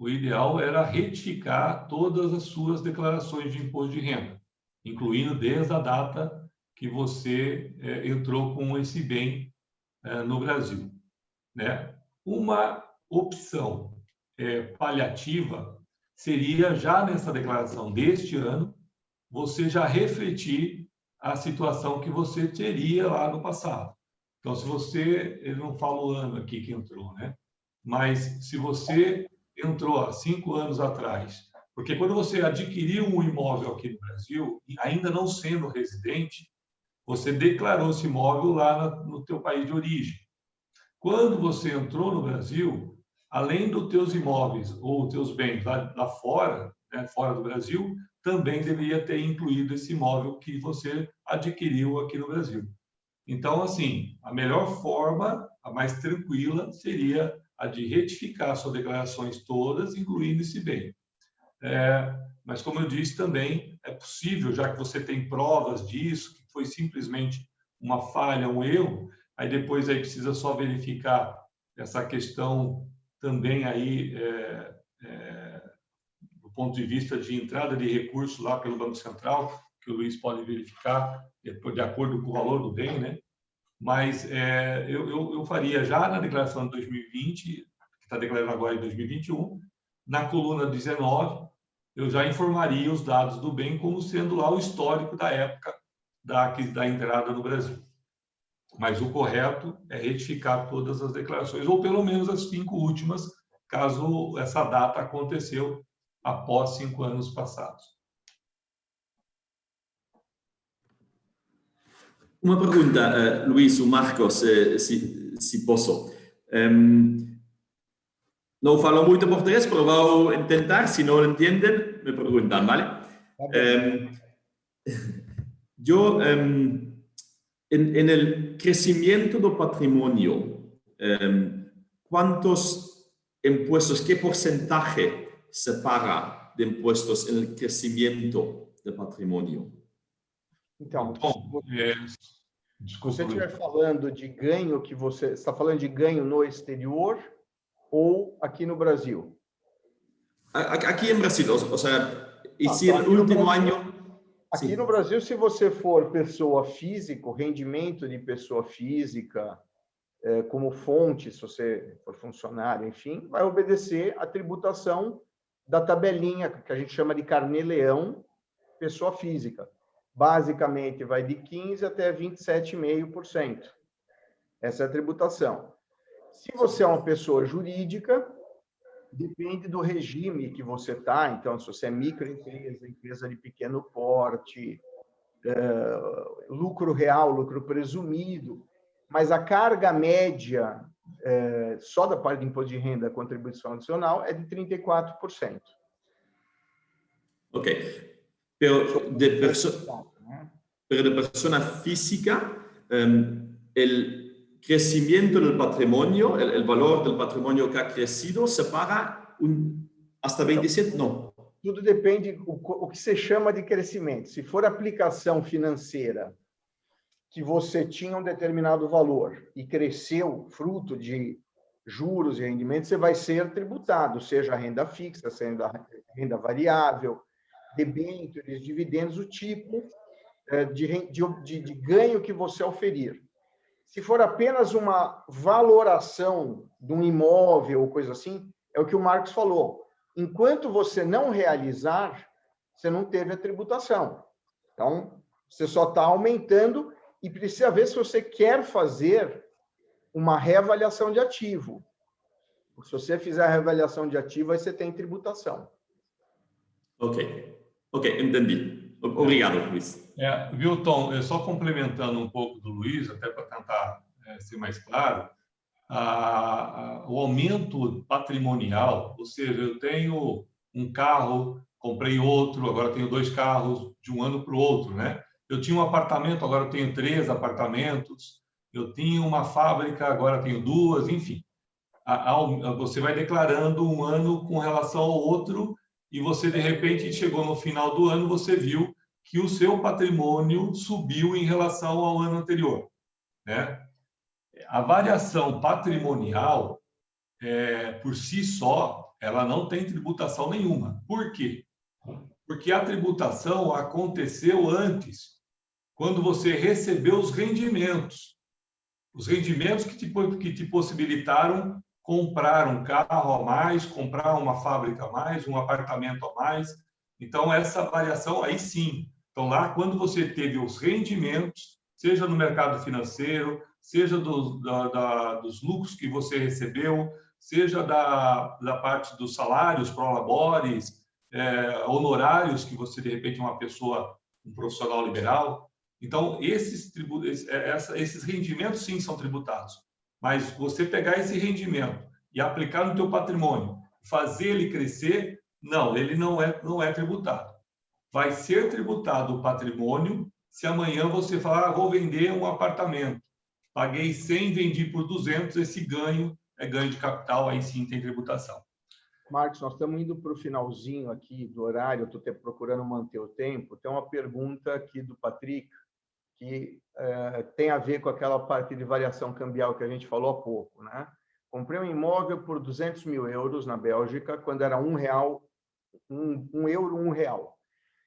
ideal era retificar todas as suas declarações de imposto de renda, incluindo desde a data que você entrou com esse bem no Brasil, né? Uma opção paliativa seria, já nessa declaração deste ano, você já refletir a situação que você teria lá no passado. Então, se você, ele não fala o ano aqui que entrou, né? Mas se você entrou há 5 anos atrás, porque quando você adquiriu um imóvel aqui no Brasil, ainda não sendo residente, você declarou esse imóvel lá no teu país de origem. Quando você entrou no Brasil, além dos teus imóveis ou teus bens lá fora, né, fora do Brasil, também deveria ter incluído esse imóvel que você adquiriu aqui no Brasil. Então, assim, a melhor forma, a mais tranquila, seria a de retificar suas declarações todas, incluindo esse bem. Mas, como eu disse, também é possível, já que você tem provas disso, que foi simplesmente uma falha, um erro, aí depois aí precisa só verificar essa questão também aí do ponto de vista de entrada de recursos lá pelo Banco Central, que o Luiz pode verificar de acordo com o valor do bem, né? Mas eu faria já na declaração de 2020, que está declarando agora em 2021, na coluna 19, eu já informaria os dados do bem como sendo lá o histórico da época da entrada no Brasil. Mas o correto é retificar todas as declarações, ou pelo menos as 5 últimas, caso essa data aconteceu após 5 anos passados. Uma pergunta, Luís ou Marcos, se posso. No falo muito portugués, pero voy a intentar. Si no lo entienden, me preguntan, ¿vale? Yo, en el crecimiento del patrimonio, ¿cuántos impuestos, qué porcentaje se paga de impuestos en el crecimiento del patrimonio? Então, se desculpa, você estiver falando de ganho que você está falando de ganho no exterior ou aqui no Brasil? Aqui em Brasil, ou seja, esse último ano. Aqui no Brasil, se você for pessoa física, o rendimento de pessoa física, como fonte, se você for funcionário, enfim, vai obedecer à tributação da tabelinha, que a gente chama de carnê-leão, pessoa física. Basicamente, vai de 15% até 27,5%. Essa é a tributação. Se você é uma pessoa jurídica, depende do regime que você está. Então, se você é microempresa, empresa de pequeno porte, lucro real, lucro presumido, mas a carga média, só da parte de imposto de renda, contribuição adicional, é de 34%. Ok. Pero de persona física, el crecimiento del patrimonio, el valor del patrimonio que ha crecido, se paga hasta 27%? No. Tudo depende o que você chama de crescimento. Se for aplicação financeira, que você tinha um determinado valor e cresceu fruto de juros e rendimentos, você vai ser tributado, seja renda fixa, seja renda variável, debêntures, dividendos, o tipo de ganho que você oferir. Se for apenas uma valoração de um imóvel ou coisa assim, é o que o Marcos falou. Enquanto você não realizar, você não teve a tributação. Então, você só está aumentando e precisa ver se você quer fazer uma reavaliação de ativo. Se você fizer a reavaliação de ativo, aí você tem tributação. Ok, entendi. Obrigado, Luiz. Viu, Tom? Só complementando um pouco do Luiz, até para tentar ser mais claro, o aumento patrimonial, ou seja, eu tenho um carro, comprei outro, agora tenho 2 carros de um ano para o outro, né? Eu tinha um apartamento, agora eu tenho 3 apartamentos, eu tinha uma fábrica, agora tenho 2, enfim. Você vai declarando um ano com relação ao outro e você, de repente, chegou no final do ano, você viu que o seu patrimônio subiu em relação ao ano anterior, né? A variação patrimonial, por si só, ela não tem tributação nenhuma. Por quê? Porque a tributação aconteceu antes, quando você recebeu os rendimentos que te possibilitaram comprar um carro a mais, comprar uma fábrica a mais, um apartamento a mais. Então, essa variação, aí sim. Então, lá, quando você teve os rendimentos, seja no mercado financeiro, seja dos lucros que você recebeu, seja da parte dos salários, prolabores, honorários que você, de repente, é uma pessoa, um profissional liberal. Então, esses rendimentos, sim, são tributados. Mas você pegar esse rendimento e aplicar no teu patrimônio, fazer ele crescer, não, ele não é tributado. Vai ser tributado o patrimônio se amanhã você falar, vou vender um apartamento. Paguei 100, vendi por 200, esse ganho é ganho de capital, aí sim tem tributação. Marcos, nós estamos indo para o finalzinho aqui do horário, eu estou procurando manter o tempo. Tem uma pergunta aqui do Patrick, que tem a ver com aquela parte de variação cambial que a gente falou há pouco, né? Comprei um imóvel por 200 mil euros na Bélgica, quando era €1, €1.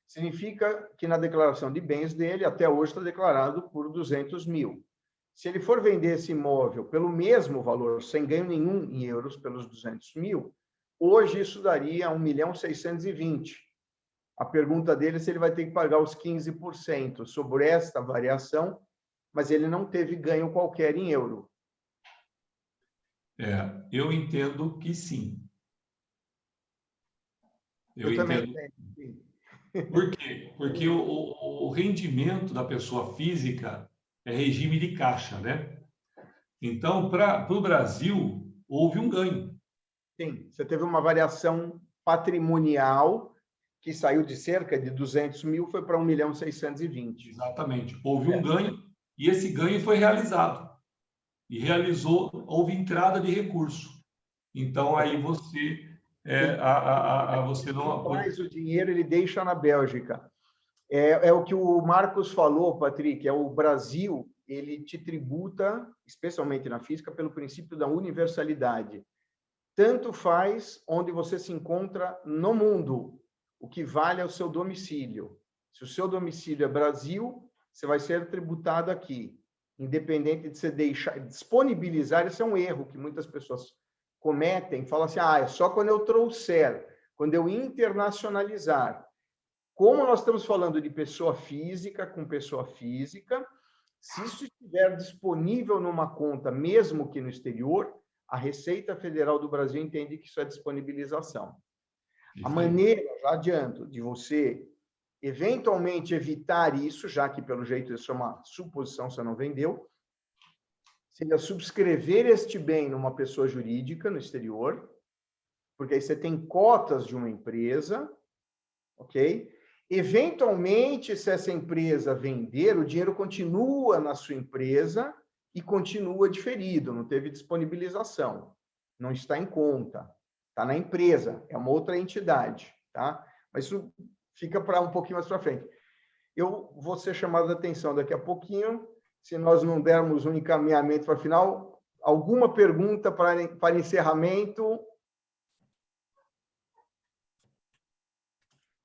Significa que na declaração de bens dele, até hoje está declarado por 200 mil. Se ele for vender esse imóvel pelo mesmo valor, sem ganho nenhum em euros, pelos 200 mil, hoje isso daria 1.620.000. A pergunta dele é se ele vai ter que pagar os 15% sobre esta variação, mas ele não teve ganho qualquer em euro. Eu entendo que sim. Eu também entendo. Por quê? Porque o rendimento da pessoa física é regime de caixa, né? Então, para o Brasil, houve um ganho. Sim, você teve uma variação patrimonial que saiu de cerca de 200 mil, foi para 1.620.000. Exatamente. Houve um ganho e esse ganho foi realizado. E houve entrada de recurso. Então, aí você não... Traz o dinheiro, ele deixa na Bélgica. É o que o Marcos falou, Patrick, o Brasil, ele te tributa, especialmente na física, pelo princípio da universalidade. Tanto faz onde você se encontra no mundo. O que vale é o seu domicílio. Se o seu domicílio é Brasil, você vai ser tributado aqui. Independente de você disponibilizar, isso é um erro que muitas pessoas cometem, falam assim, é só quando eu trouxer. quando eu internacionalizar. Como nós estamos falando de pessoa física com pessoa física, se isso estiver disponível numa conta, mesmo que no exterior, a Receita Federal do Brasil entende que isso é disponibilização. A maneira, já adianto, de você eventualmente evitar isso, já que pelo jeito isso é uma suposição, você não vendeu, seria subscrever este bem numa pessoa jurídica no exterior, porque aí você tem cotas de uma empresa, ok? Eventualmente, se essa empresa vender, o dinheiro continua na sua empresa e continua diferido, não teve disponibilização, não está em conta, está na empresa, é uma outra entidade, tá? Mas isso fica para um pouquinho mais para frente. Eu vou ser chamado a atenção daqui a pouquinho, se nós não dermos um encaminhamento para o final. Alguma pergunta para encerramento?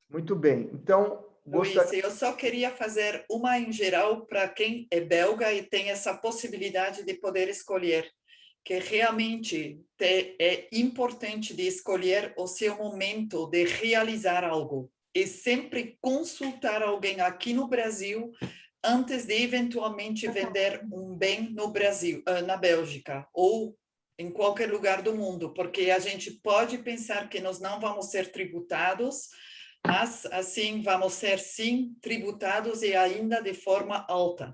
Muito bem. Então, Luiz, eu só queria fazer uma em geral para quem é belga e tem essa possibilidade de poder escolher, que realmente é importante de escolher o seu momento de realizar algo e sempre consultar alguém aqui no Brasil antes de eventualmente vender um bem no Brasil, na Bélgica ou em qualquer lugar do mundo, porque a gente pode pensar que nós não vamos ser tributados, mas assim vamos ser sim tributados e ainda de forma alta.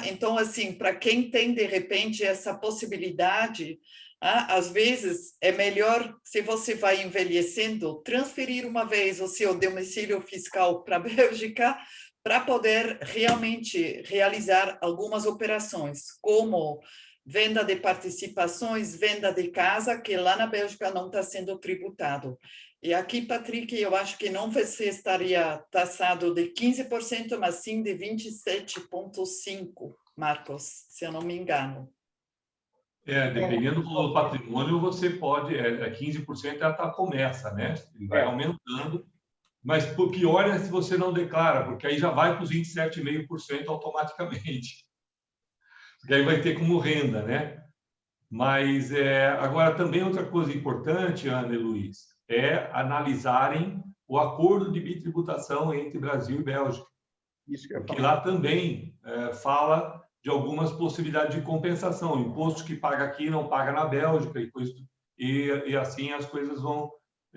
Então, assim, para quem tem de repente essa possibilidade, às vezes é melhor, se você vai envelhecendo, transferir uma vez o seu domicílio fiscal para a Bélgica para poder realmente realizar algumas operações, como venda de participações, venda de casa, que lá na Bélgica não está sendo tributado. E aqui, Patrick, eu acho que não você estaria taxado de 15%, mas sim de 27,5%, Marcos, se eu não me engano. Dependendo do patrimônio, você pode, 15% já começa, né? Ele vai aumentando, mas por pior é se você não declara, porque aí já vai para os 27,5% automaticamente. Porque aí vai ter como renda, né? Mas agora também outra coisa importante, Ana e Luiz, é analisarem o acordo de bitributação entre Brasil e Bélgica. Isso que eu ia porque falar. lá também fala de algumas possibilidades de compensação, imposto que paga aqui não paga na Bélgica, e assim as coisas vão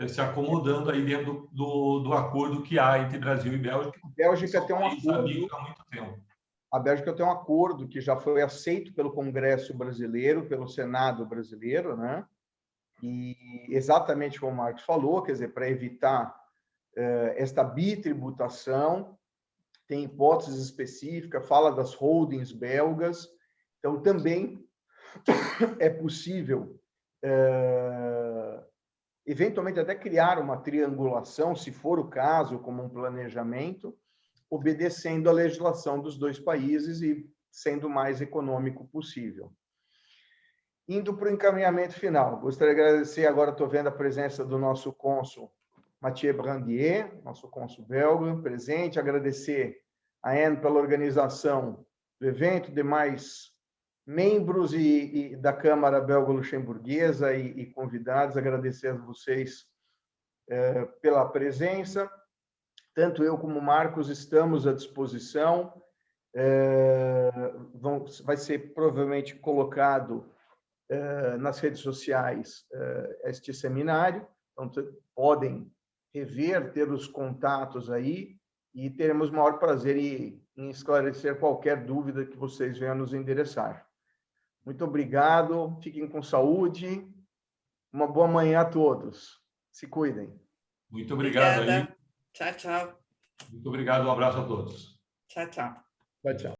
se acomodando aí dentro do acordo que há entre Brasil e Bélgica. A Bélgica tem um acordo. Há muito tempo. A Bélgica tem um acordo que já foi aceito pelo Congresso brasileiro, pelo Senado brasileiro, né? E exatamente como o Marcos falou, quer dizer, para evitar esta bitributação, tem hipóteses específicas, fala das holdings belgas, então também é possível, eventualmente, até criar uma triangulação, se for o caso, como um planejamento, obedecendo a legislação dos dois países e sendo o mais econômico possível. Indo para o encaminhamento final, gostaria de agradecer, agora estou vendo a presença do nosso cônsul Mathieu Brandier, nosso cônsul belga, presente, agradecer a Anne pela organização do evento, demais membros da Câmara Belga-Luxemburguesa e convidados, agradecer a vocês pela presença. Tanto eu como o Marcos estamos à disposição. Vai ser provavelmente colocado nas redes sociais este seminário, então podem rever, ter os contatos aí, e teremos o maior prazer em esclarecer qualquer dúvida que vocês venham nos endereçar. Muito obrigado, fiquem com saúde, uma boa manhã a todos. Se cuidem. Muito obrigado. Obrigada. Aí. Tchau, tchau. Muito obrigado, um abraço a todos. Tchau, tchau. Tchau, tchau.